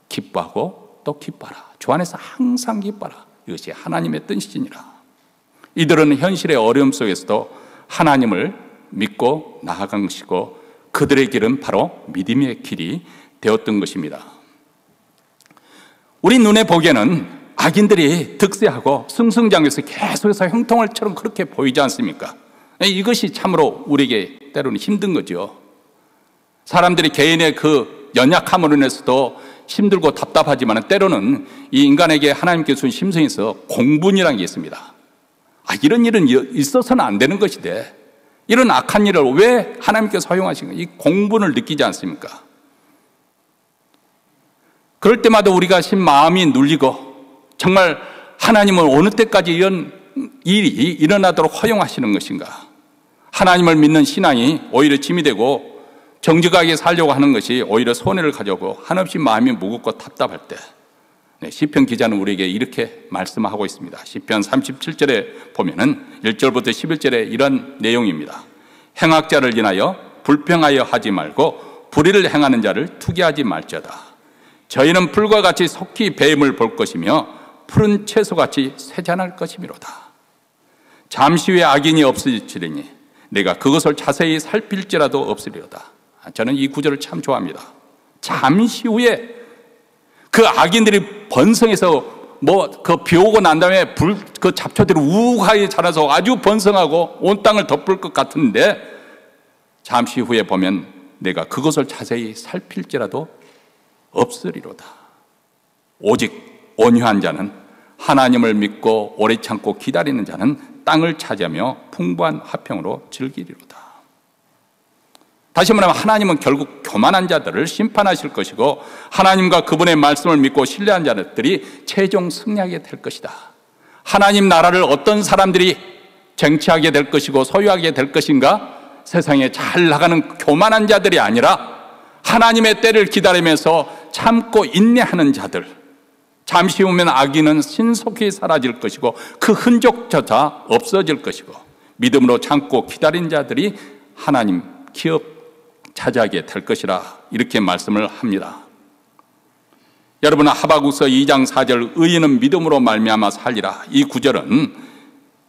기뻐하고 또 기뻐하라. 주 안에서 항상 기뻐하라. 이것이 하나님의 뜻이니라. 이들은 현실의 어려움 속에서도 하나님을 믿고 나아간 것이고, 그들의 길은 바로 믿음의 길이 되었던 것입니다. 우리 눈에 보기에는 악인들이 득세하고 승승장구해서 계속해서 형통할처럼 그렇게 보이지 않습니까? 이것이 참으로 우리에게 때로는 힘든 거죠. 사람들이 개인의 그 연약함으로 인해서도 힘들고 답답하지만, 때로는 이 인간에게 하나님께서 준 심성에서 공분이라는 게 있습니다. 이런 일은 있어서는 안 되는 것인데 이런 악한 일을 왜 하나님께서 허용하신 이 공분을 느끼지 않습니까? 그럴 때마다 우리가 마음이 눌리고, 정말 하나님은 어느 때까지 이런 일이 일어나도록 허용하시는 것인가? 하나님을 믿는 신앙이 오히려 짐이 되고 정직하게 살려고 하는 것이 오히려 손해를 가져오고 한없이 마음이 무겁고 답답할 때, 시편 기자는 우리에게 이렇게 말씀하고 있습니다. 시편 37절에 보면은 1절부터 11절에 이런 내용입니다. 행악자를 인하여 불평하여 하지 말고 불의를 행하는 자를 투기하지 말지어다. 저희는 풀과 같이 속히 배임을 볼 것이며 푸른 채소같이 쇠잔할 것이미로다. 잠시 후에 악인이 없어지리니 내가 그것을 자세히 살필지라도 없으리로다. 저는 이 구절을 참 좋아합니다. 잠시 후에 그 악인들이 번성해서 그 비 오고 난 다음에 그 잡초들이 우하게 자라서 아주 번성하고 온 땅을 덮을 것 같은데, 잠시 후에 보면 내가 그것을 자세히 살필지라도 없으리로다. 오직 온유한 자는, 하나님을 믿고 오래 참고 기다리는 자는 땅을 차지하며 풍부한 화평으로 즐기리로다. 다시 말하면 하나님은 결국 교만한 자들을 심판하실 것이고, 하나님과 그분의 말씀을 믿고 신뢰한 자들이 최종 승리하게 될 것이다. 하나님 나라를 어떤 사람들이 쟁취하게 될 것이고 소유하게 될 것인가? 세상에 잘 나가는 교만한 자들이 아니라 하나님의 때를 기다리면서 참고 인내하는 자들, 잠시 후면 악인은 신속히 사라질 것이고 그 흔적조차 없어질 것이고, 믿음으로 참고 기다린 자들이 하나님 기업 차지하게 될 것이라, 이렇게 말씀을 합니다. 여러분, 하박국서 2장 4절 의인은 믿음으로 말미암아 살리라, 이 구절은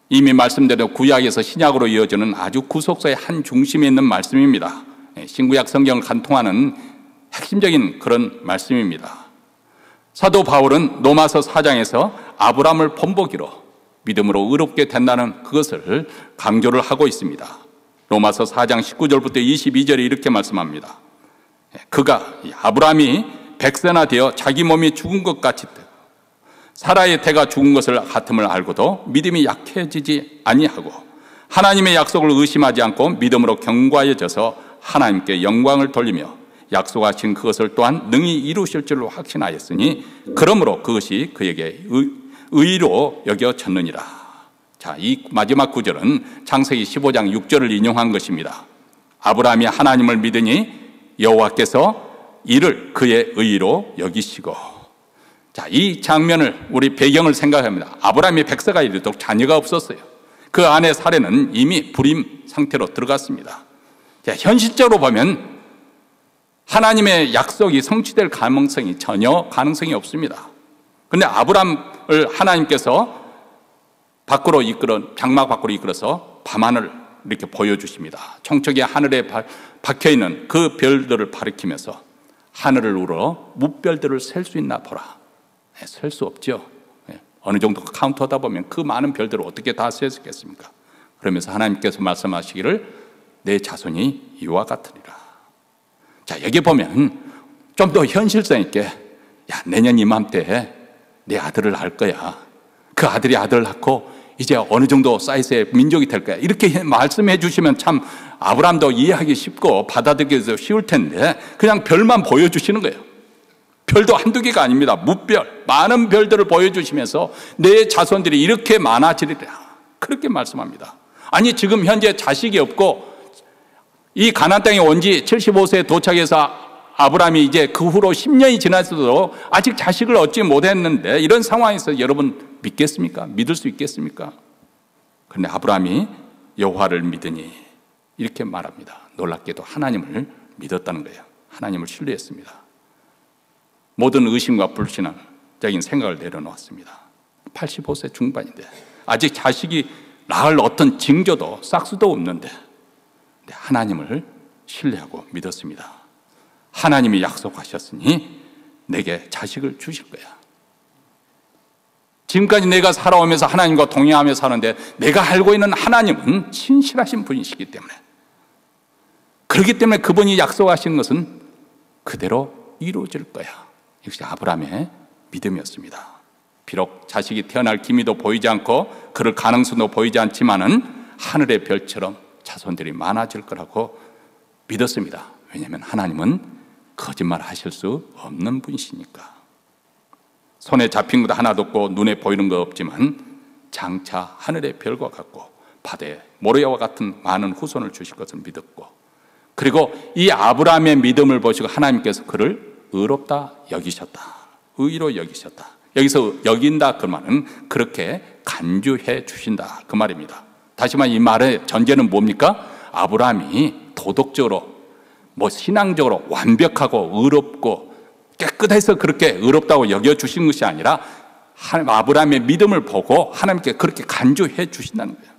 이미 말씀대로 구약에서 신약으로 이어지는 아주 구속사의 한 중심에 있는 말씀입니다. 신구약 성경을 간통하는 핵심적인 그런 말씀입니다. 사도 바울은 로마서 4장에서 아브라함을 본보기로 믿음으로 의롭게 된다는 그것을 강조를 하고 있습니다. 로마서 4장 19절부터 22절에 이렇게 말씀합니다. 그가, 아브라함이 100세나 되어 자기 몸이 죽은 것 같이 사라의 태가 죽은 것을 같음을 알고도 믿음이 약해지지 아니하고 하나님의 약속을 의심하지 않고 믿음으로 견고하여져서 하나님께 영광을 돌리며 약속하신 그것을 또한 능히 이루실 줄로 확신하였으니 그러므로 그것이 그에게 의로 여겨졌느니라. 자, 이 마지막 구절은 창세기 15장 6절을 인용한 것입니다. 아브라함이 하나님을 믿으니 여호와께서 이를 그의 의로 여기시고. 자, 이 장면을, 우리 배경을 생각합니다. 아브라함이 100세가 이르도록 자녀가 없었어요. 그 아내 사례는 이미 불임 상태로 들어갔습니다. 자, 현실적으로 보면 하나님의 약속이 성취될 가능성이 전혀 가능성이 없습니다. 그런데 아브람을 하나님께서 장막 밖으로 이끌어서 밤하늘 이렇게 보여주십니다. 청척이 하늘에 박혀있는 그 별들을 가리키면서 하늘을 우러 무별들을 셀 수 있나 보라. 셀 수 없죠. 어느 정도 카운트하다 보면 그 많은 별들을 어떻게 다 셀 수 있겠습니까? 그러면서 하나님께서 말씀하시기를 내 자손이 이와 같으리라. 자, 여기 보면 좀 더 현실성 있게, 야, 내년 이맘때에 내 아들을 낳을 거야. 그 아들이 아들을 낳고 이제 어느 정도 사이즈의 민족이 될 거야. 이렇게 말씀해 주시면 참 아브라함도 이해하기 쉽고 받아들이기도 쉬울 텐데 그냥 별만 보여주시는 거예요. 별도 한두 개가 아닙니다. 무별, 많은 별들을 보여주시면서 내 자손들이 이렇게 많아지리라. 그렇게 말씀합니다. 아니, 지금 현재 자식이 없고 이 가나안 땅에 온 지 75세에 도착해서 아브라함이 이제 그 후로 10년이 지났어도 아직 자식을 얻지 못했는데 이런 상황에서 여러분 믿겠습니까? 믿을 수 있겠습니까? 그런데 아브라함이 여호와를 믿으니 이렇게 말합니다. 놀랍게도 하나님을 믿었다는 거예요. 하나님을 신뢰했습니다. 모든 의심과 불신앙적인 생각을 내려놓았습니다. 85세 중반인데 아직 자식이 낳을 어떤 징조도 싹수도 없는데 하나님을 신뢰하고 믿었습니다. 하나님이 약속하셨으니 내게 자식을 주실 거야. 지금까지 내가 살아오면서 하나님과 동행하며 사는데 내가 알고 있는 하나님은 신실하신 분이시기 때문에, 그렇기 때문에 그분이 약속하신 것은 그대로 이루어질 거야. 역시 아브라함의 믿음이었습니다. 비록 자식이 태어날 기미도 보이지 않고 그럴 가능성도 보이지 않지만은 하늘의 별처럼 자손들이 많아질 거라고 믿었습니다. 왜냐하면 하나님은 거짓말 하실 수 없는 분이시니까. 손에 잡힌 것 하나도 없고 눈에 보이는 것 없지만 장차 하늘의 별과 같고 바다의 모래와 같은 많은 후손을 주실 것을 믿었고, 그리고 이 아브라함의 믿음을 보시고 하나님께서 그를 의롭다 여기셨다, 의로 여기셨다. 여기서 여긴다 그 말은 그렇게 간주해 주신다 그 말입니다. 다시 말해 이 말의 전제는 뭡니까? 아브라함이 도덕적으로 신앙적으로 완벽하고 의롭고 깨끗해서 그렇게 의롭다고 여겨주신 것이 아니라 아브라함의 믿음을 보고 하나님께 그렇게 간주해 주신다는 거예요.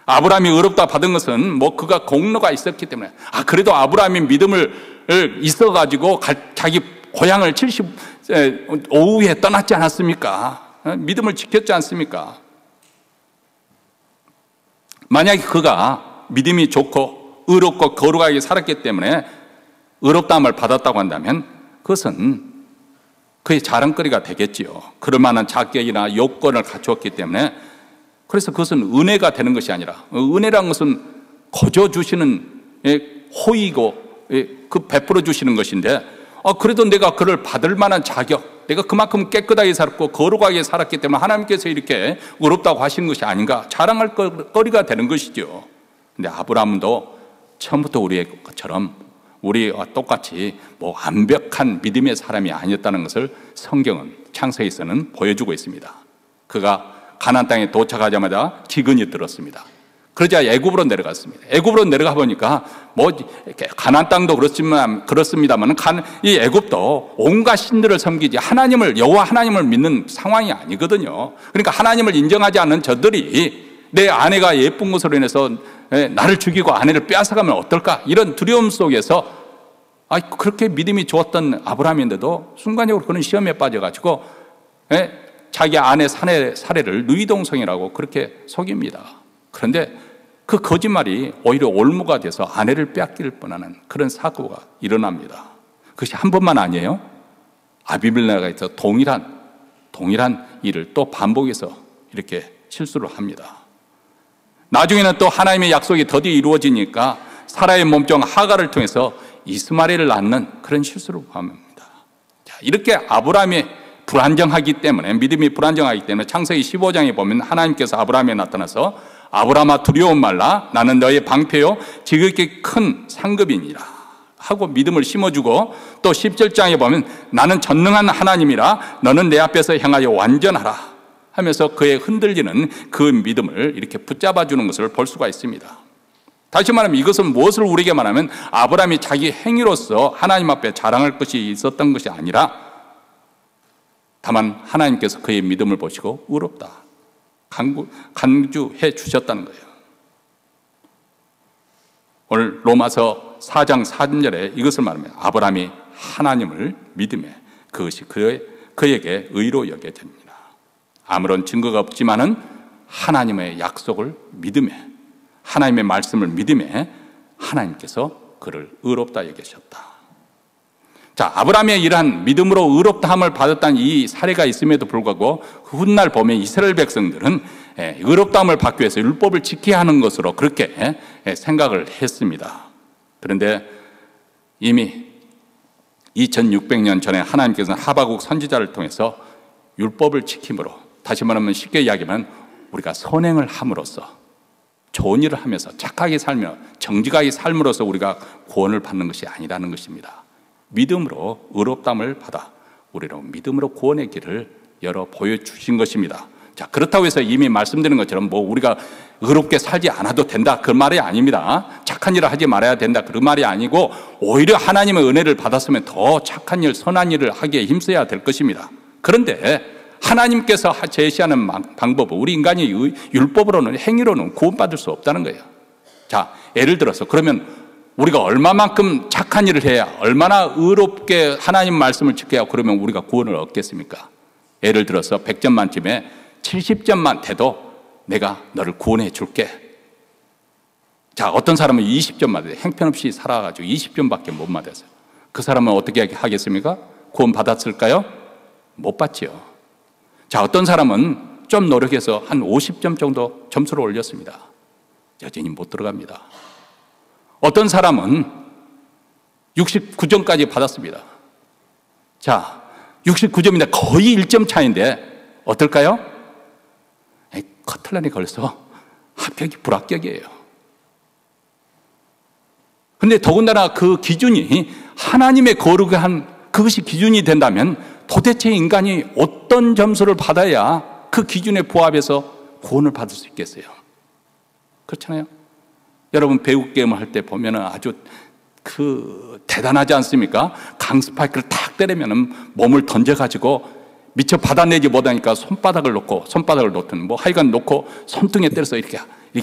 아브라함이 의롭다 받은 것은 그가 공로가 있었기 때문에, 그래도 아브라함이 믿음을 있어가지고 자기 고향을 오후에 떠났지 않았습니까? 믿음을 지켰지 않습니까? 만약에 그가 믿음이 좋고 의롭고 거룩하게 살았기 때문에 의롭다함을 받았다고 한다면 그것은 그의 자랑거리가 되겠지요. 그럴 만한 자격이나 요건을 갖추었기 때문에. 그래서 그것은 은혜가 되는 것이 아니라, 은혜란 것은 거저 주시는 호의고 그 베풀어 주시는 것인데, 그래도 내가 그를 받을 만한 자격, 내가 그만큼 깨끗하게 살았고 거룩하게 살았기 때문에 하나님께서 이렇게 의롭다고 하시는 것이 아닌가, 자랑할 거리가 되는 것이죠. 근데 아브라함도 처음부터 우리의 것처럼 우리와 똑같이 완벽한 믿음의 사람이 아니었다는 것을 성경은 창세기에서는 보여주고 있습니다. 그가 가나안 땅에 도착하자마자 기근이 들었습니다. 그러자 애굽으로 내려갔습니다. 애굽으로 내려가 보니까 가나안 땅도 그렇습니다만 이 애굽도 온갖 신들을 섬기지 여호와 하나님을 믿는 상황이 아니거든요. 그러니까 하나님을 인정하지 않는 저들이 내 아내가 예쁜 것으로 인해서 나를 죽이고 아내를 빼앗아가면 어떨까, 이런 두려움 속에서 그렇게 믿음이 좋았던 아브라함인데도 순간적으로 그런 시험에 빠져가지고 자기 아내 사례를 누이동성이라고 그렇게 속입니다. 그런데 그 거짓말이 오히려 올무가 돼서 아내를 빼앗길 뻔하는 그런 사고가 일어납니다. 그것이 한 번만 아니에요. 아비멜렉에서 동일한 일을 또 반복해서 이렇게 실수를 합니다. 나중에는 또 하나님의 약속이 더디 이루어지니까 사라의 몸종 하갈을 통해서 이스마엘을 낳는 그런 실수를 범합니다. 이렇게 아브라함이 불안정하기 때문에, 믿음이 불안정하기 때문에 창세기 15장에 보면 하나님께서 아브라함에 나타나서 아브라함아 두려움 말라, 나는 너의 방패요 지극히 큰 상급이니라 하고 믿음을 심어주고, 또 17장에 보면 나는 전능한 하나님이라 너는 내 앞에서 행하여 완전하라 하면서 그의 흔들리는 그 믿음을 이렇게 붙잡아 주는 것을 볼 수가 있습니다. 다시 말하면 이것은 무엇을 우리에게 말하면 아브라함이 자기 행위로서 하나님 앞에 자랑할 것이 있었던 것이 아니라 다만 하나님께서 그의 믿음을 보시고 의롭다 간주해 주셨다는 거예요. 오늘 로마서 4장 4절에 이것을 말하면 아브라함이 하나님을 믿음에 그것이 그에게 의로 여겨집니다. 아무런 증거가 없지만은 하나님의 약속을 믿음에 하나님의 말씀을 믿음에 하나님께서 그를 의롭다 여기셨다. 자, 아브라함의 이러한 믿음으로 의롭다함을 받았다는 이 사례가 있음에도 불구하고 그 훗날 보면 이스라엘 백성들은 의롭다함을 받기 위해서 율법을 지켜야 하는 것으로 그렇게 생각을 했습니다. 그런데 이미 2600년 전에 하나님께서는 하박국 선지자를 통해서 율법을 지킴으로, 다시 말하면 쉽게 이야기하면 우리가 선행을 함으로써 좋은 일을 하면서 착하게 살며 정직하게 삶으로써 우리가 구원을 받는 것이 아니라는 것입니다. 믿음으로 의롭다함을 받아 우리로 믿음으로 구원의 길을 열어 보여주신 것입니다. 자, 그렇다고 해서 이미 말씀드린 것처럼 뭐 우리가 의롭게 살지 않아도 된다 그 말이 아닙니다. 착한 일을 하지 말아야 된다 그 말이 아니고 오히려 하나님의 은혜를 받았으면 더 착한 일 선한 일을 하기에 힘써야 될 것입니다. 그런데 하나님께서 제시하는 방법은 우리 인간이 율법으로는 행위로는 구원받을 수 없다는 거예요. 자, 예를 들어서 그러면 우리가 얼마만큼 착한 일을 해야 얼마나 의롭게 하나님 말씀을 지켜야 그러면 우리가 구원을 얻겠습니까? 예를 들어서 100점 만점에 70점만 돼도 내가 너를 구원해 줄게. 자, 어떤 사람은 20점 맞아요. 형편없이 살아가지고 20점밖에 못 맞았어요. 그 사람은 어떻게 하겠습니까? 구원 받았을까요? 못 받지요. 자, 어떤 사람은 좀 노력해서 한 50점 정도 점수를 올렸습니다. 여전히 못 들어갑니다. 어떤 사람은 69점까지 받았습니다. 자, 69점인데 거의 1점 차인데 어떨까요? 커틀란이 걸려서 합격이 불합격이에요. 그런데 더군다나 그 기준이 하나님의 거룩한 그것이 기준이 된다면 도대체 인간이 어떤 점수를 받아야 그 기준에 부합해서 구원을 받을 수 있겠어요? 그렇잖아요. 여러분 배구 게임을 할 때 보면은 아주 대단하지 않습니까? 강스파이크를 탁 때리면은 몸을 던져가지고 미처 받아내지 못하니까 손바닥을 놓든 뭐 하여간 놓고 손등에 때려서 이렇게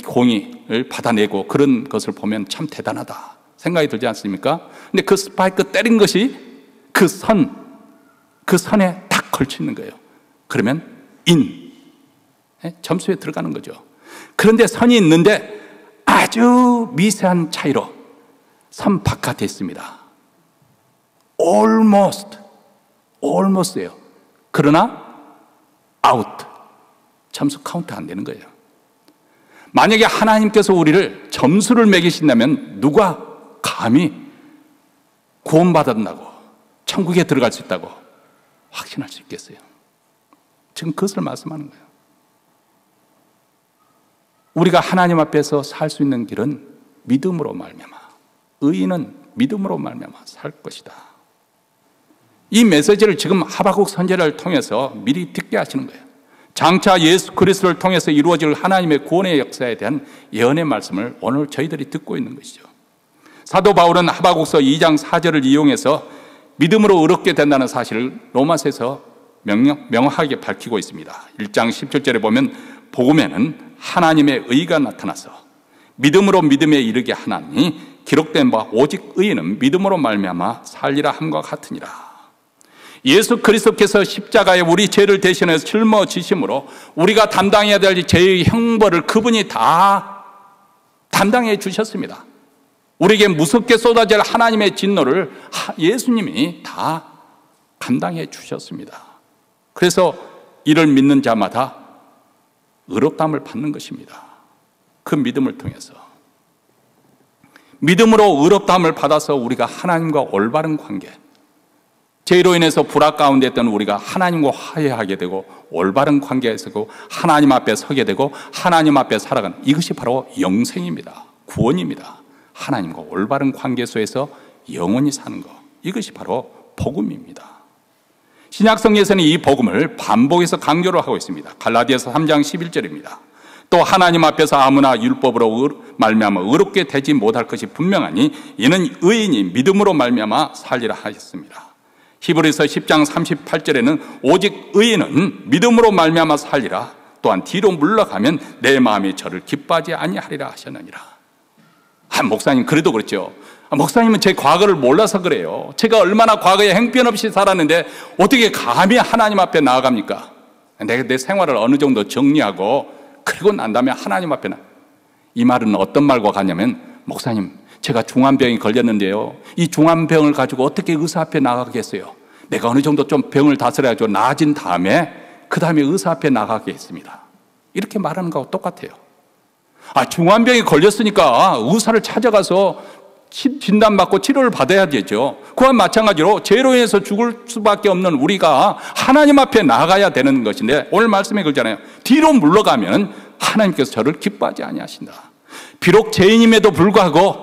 공을 받아내고 그런 것을 보면 참 대단하다 생각이 들지 않습니까? 근데 그 스파이크 때린 것이 그 선에 딱 걸쳐 있는 거예요. 그러면 점수에 들어가는 거죠. 그런데 선이 있는데 아주 미세한 차이로 선 바깥에 있습니다. almost예요. 그러나 out, 점수 카운트 안 되는 거예요. 만약에 하나님께서 우리를 점수를 매기신다면 누가 감히 구원받았다고 천국에 들어갈 수 있다고 확신할 수 있겠어요? 지금 그것을 말씀하는 거예요. 우리가 하나님 앞에서 살 수 있는 길은 믿음으로 말미암아, 의인은 믿음으로 말미암아 살 것이다. 이 메시지를 지금 하박국 선지자를 통해서 미리 듣게 하시는 거예요. 장차 예수 그리스도를 통해서 이루어질 하나님의 구원의 역사에 대한 예언의 말씀을 오늘 저희들이 듣고 있는 것이죠. 사도 바울은 하박국서 2장 4절을 이용해서 믿음으로 의롭게 된다는 사실을 로마서에서 명확하게 밝히고 있습니다. 1장 17절에 보면 복음에는 하나님의 의가 나타나서 믿음으로 믿음에 이르게 하나니 기록된 바 오직 의인은 믿음으로 말미암아 살리라 함과 같으니라. 예수 그리스도께서 십자가에 우리 죄를 대신해서 짊어지심으로 우리가 담당해야 될 죄의 형벌을 그분이 다 담당해 주셨습니다. 우리에게 무섭게 쏟아질 하나님의 진노를 예수님이 다 감당해 주셨습니다. 그래서 이를 믿는 자마다 의롭다함을 받는 것입니다. 그 믿음을 통해서 믿음으로 의롭다함을 받아서 우리가 하나님과 올바른 관계, 죄로 인해서 불악 가운데 있던 우리가 하나님과 화해하게 되고 올바른 관계에 서고 하나님 앞에 서게 되고 하나님 앞에 살아가는 이것이 바로 영생입니다. 구원입니다. 하나님과 올바른 관계 속에서 영원히 사는 것, 이것이 바로 복음입니다. 신약성경에서는 이 복음을 반복해서 강조를 하고 있습니다. 갈라디아서 3장 11절입니다. 또 하나님 앞에서 아무나 율법으로 말미암아 의롭게 되지 못할 것이 분명하니 이는 의인이 믿음으로 말미암아 살리라 하셨습니다. 히브리서 10장 38절에는 오직 의인은 믿음으로 말미암아 살리라. 또한 뒤로 물러가면 내 마음이 저를 기뻐하지 아니하리라 하셨느니라. 목사님 그래도 그렇죠. 목사님은 제 과거를 몰라서 그래요. 제가 얼마나 과거에 행편없이 살았는데 어떻게 감히 하나님 앞에 나아갑니까? 내 생활을 어느 정도 정리하고 그리고 난 다음에 하나님 앞에 이 말은 어떤 말과 같냐면, 목사님 제가 중환병이 걸렸는데요, 이 중환병을 가지고 어떻게 의사 앞에 나가겠어요? 내가 어느 정도 좀 병을 다스려가지고 나아진 다음에 그 다음에 의사 앞에 나가겠습니다. 이렇게 말하는 거하고 똑같아요. 중환병이 걸렸으니까 의사를 찾아가서 진단받고 치료를 받아야 되죠. 그와 마찬가지로 죄로 인해서 죽을 수밖에 없는 우리가 하나님 앞에 나가야 되는 것인데, 오늘 말씀에 그러잖아요. 뒤로 물러가면 하나님께서 저를 기뻐하지 아니하신다. 비록 죄인임에도 불구하고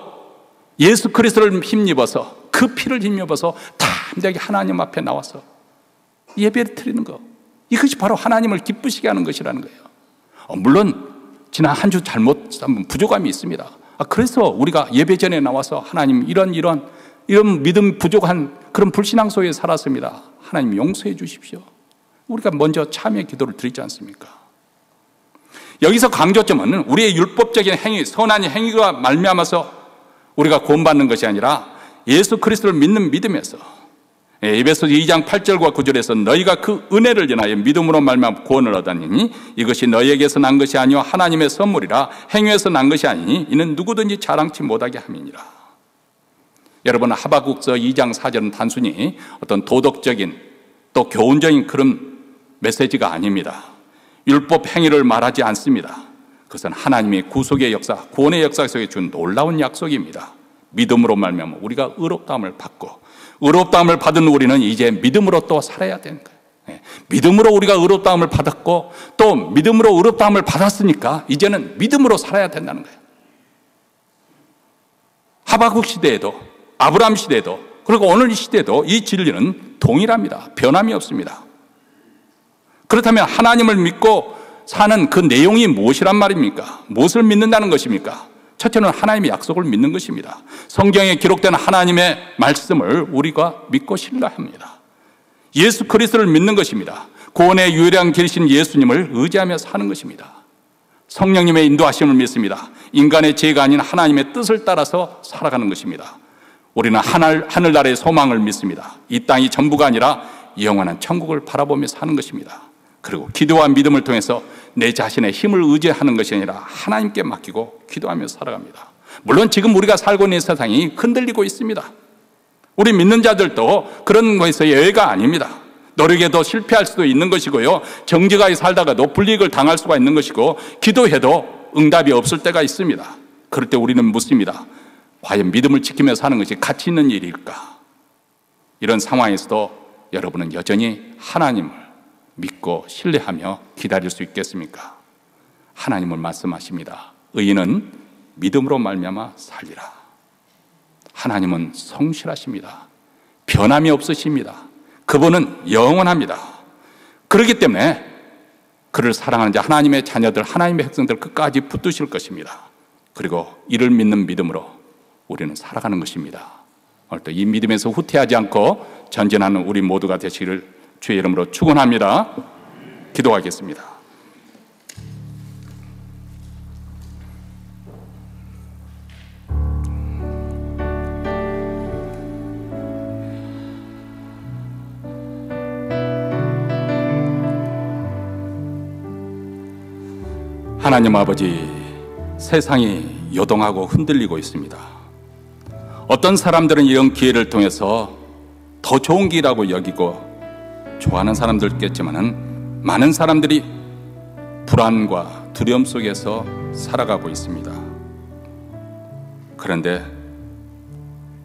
예수 그리스도를 힘입어서, 그 피를 힘입어서 담대하게 하나님 앞에 나와서 예배를 드리는 것, 이것이 바로 하나님을 기쁘시게 하는 것이라는 거예요. 물론 지난 한 주 잘못 부족함이 있습니다. 그래서 우리가 예배 전에 나와서 하나님 이런 믿음 부족한 그런 불신앙 속에 살았습니다. 하나님 용서해 주십시오. 우리가 먼저 참여 기도를 드리지 않습니까? 여기서 강조점은 우리의 율법적인 행위, 선한 행위가 말미암아서 우리가 구원받는 것이 아니라 예수 그리스도를 믿는 믿음에서, 에베소 2장 8절과 9절에서 너희가 그 은혜를 인하여 믿음으로 말미암아 구원을 얻었느니 이것이 너희에게서 난 것이 아니요 하나님의 선물이라. 행위에서 난 것이 아니니 이는 누구든지 자랑치 못하게 함이니라. 여러분, 하박국서 2장 4절은 단순히 어떤 도덕적인 또 교훈적인 그런 메시지가 아닙니다. 율법 행위를 말하지 않습니다. 그것은 하나님의 구속의 역사, 구원의 역사 속에 준 놀라운 약속입니다. 믿음으로 말미암아 우리가 의롭다함을 받고, 의롭다함을 받은 우리는 이제 믿음으로 또 살아야 되는 거예요. 믿음으로 우리가 의롭다함을 받았고, 또 믿음으로 의롭다함을 받았으니까 이제는 믿음으로 살아야 된다는 거예요. 하박국 시대에도, 아브라함 시대에도, 그리고 오늘 이 시대에도 이 진리는 동일합니다. 변함이 없습니다. 그렇다면 하나님을 믿고 사는 그 내용이 무엇이란 말입니까? 무엇을 믿는다는 것입니까? 첫째는 하나님의 약속을 믿는 것입니다. 성경에 기록된 하나님의 말씀을 우리가 믿고 신뢰합니다. 예수 그리스도를 믿는 것입니다. 구원의 유일한 길이신 예수님을 의지하며 사는 것입니다. 성령님의 인도하심을 믿습니다. 인간의 죄가 아닌 하나님의 뜻을 따라서 살아가는 것입니다. 우리는 하늘나라의 소망을 믿습니다. 이 땅이 전부가 아니라 영원한 천국을 바라보며 사는 것입니다. 그리고 기도와 믿음을 통해서 내 자신의 힘을 의지하는 것이 아니라 하나님께 맡기고 기도하며 살아갑니다. 물론 지금 우리가 살고 있는 세상이 흔들리고 있습니다. 우리 믿는 자들도 그런 것에서 예외가 아닙니다. 노력해도 실패할 수도 있는 것이고요, 정직하게 살다가도 불이익을 당할 수가 있는 것이고, 기도해도 응답이 없을 때가 있습니다. 그럴 때 우리는 묻습니다. 과연 믿음을 지키며 사는 것이 가치 있는 일일까? 이런 상황에서도 여러분은 여전히 하나님을 믿고 신뢰하며 기다릴 수 있겠습니까? 하나님은 말씀하십니다. 의인은 믿음으로 말미암아 살리라. 하나님은 성실하십니다. 변함이 없으십니다. 그분은 영원합니다. 그렇기 때문에 그를 사랑하는 자, 하나님의 자녀들, 하나님의 백성들 끝까지 붙드실 것입니다. 그리고 이를 믿는 믿음으로 우리는 살아가는 것입니다. 오늘 또 이 믿음에서 후퇴하지 않고 전진하는 우리 모두가 되시기를 주의 이름으로 축원합니다. 기도하겠습니다. 하나님 아버지, 세상이 요동하고 흔들리고 있습니다. 어떤 사람들은 이런 기회를 통해서 더 좋은 길이라고 여기고 좋아하는 사람들 있겠지만은 많은 사람들이 불안과 두려움 속에서 살아가고 있습니다. 그런데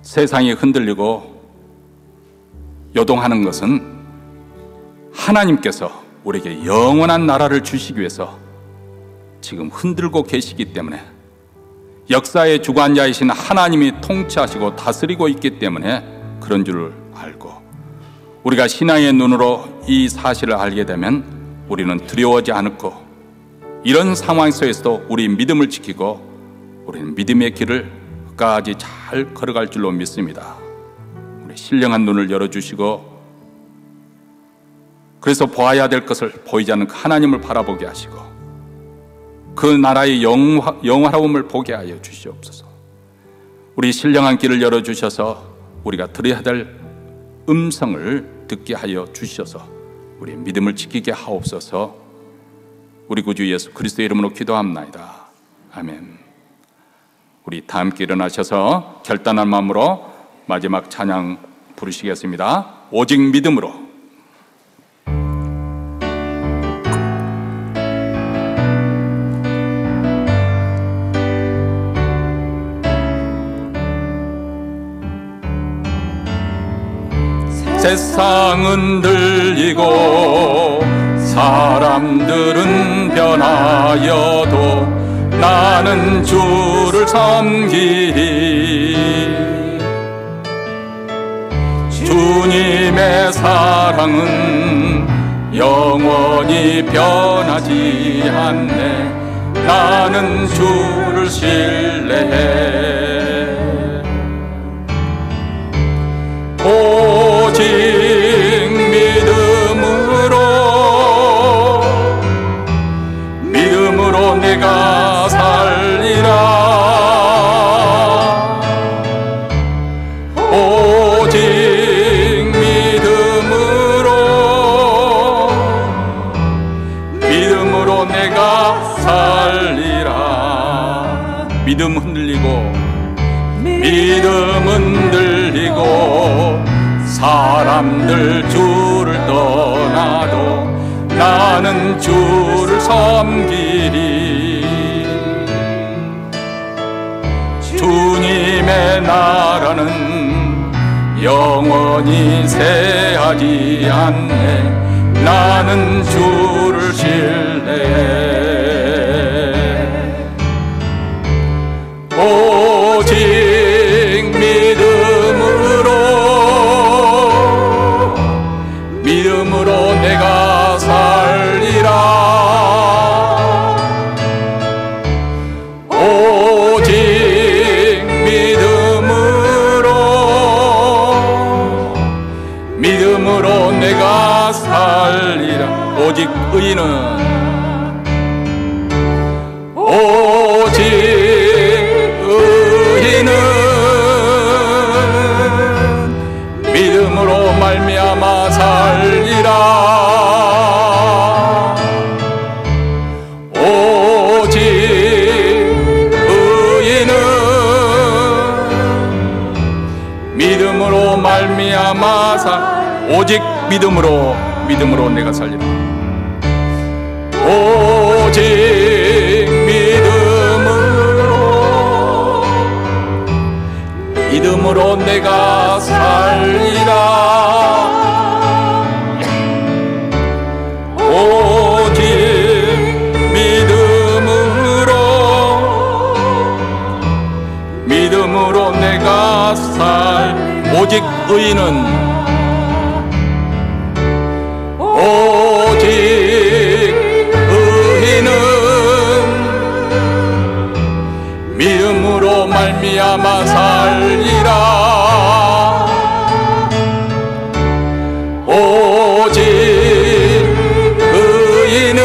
세상이 흔들리고 요동하는 것은 하나님께서 우리에게 영원한 나라를 주시기 위해서 지금 흔들고 계시기 때문에, 역사의 주관자이신 하나님이 통치하시고 다스리고 있기 때문에 그런 줄을 알고, 우리가 신앙의 눈으로 이 사실을 알게 되면 우리는 두려워하지 않고 이런 상황 속에서도 우리 믿음을 지키고 우리는 믿음의 길을 끝까지 잘 걸어갈 줄로 믿습니다. 우리 신령한 눈을 열어주시고 그래서 보아야 될 것을 보이지 않는 하나님을 바라보게 하시고 그 나라의 영화로움을 보게 하여 주시옵소서. 우리 신령한 길을 열어주셔서 우리가 들어야 될 음성을 듣게 하여 주셔서 우리 믿음을 지키게 하옵소서. 우리 구주 예수 그리스도의 이름으로 기도합나이다. 아멘. 우리 다 함께 일어나셔서 결단한 마음으로 마지막 찬양 부르시겠습니다. 오직 믿음으로. 세상은 들리고 사람들은 변하여도 나는 주를 섬기리. 주님의 사랑은 영원히 변하지 않네. 나는 주를 신뢰해. 오직 믿음으로 내가 살리라. 오직 믿음으로 내가 살리라. 믿음 흔들리고 사람들 주를 떠나도 나는 주를 섬기리. 주님의 나라는 영원히 쇠하지 않네. 나는 주를 신뢰해. 오직 믿음으로 내가 살리라. 오직 믿음으로 내가 살리라. 오직 의인은 믿음으로 말미암아 살리라. 오직 의인은 믿음으로 말미암아 오직 믿음으로 내가 살리라. 오직 믿음으로 내가 살리라. 오직 믿음으로 내가 오직 의인은 믿음으로 말미암아 살리라. 오직 의인은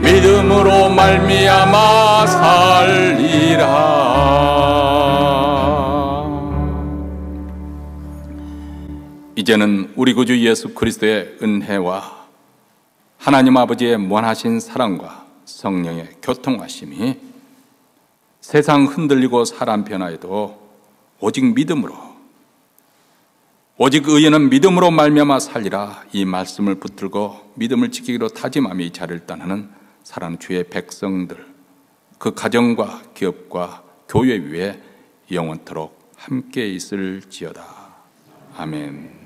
믿음으로 말미암아 살리라. 이제는 우리 구주 예수 그리스도의 은혜와 하나님 아버지의 무한하신 사랑과 성령의 교통하심이 세상 흔들리고 사람 변화에도 오직 의인은 믿음으로 말미암아 살리라, 이 말씀을 붙들고 믿음을 지키기로 다짐하며 이 자리를 떠나는 사랑하는 주의 백성들, 그 가정과 기업과 교회 위에 영원토록 함께 있을지어다. 아멘.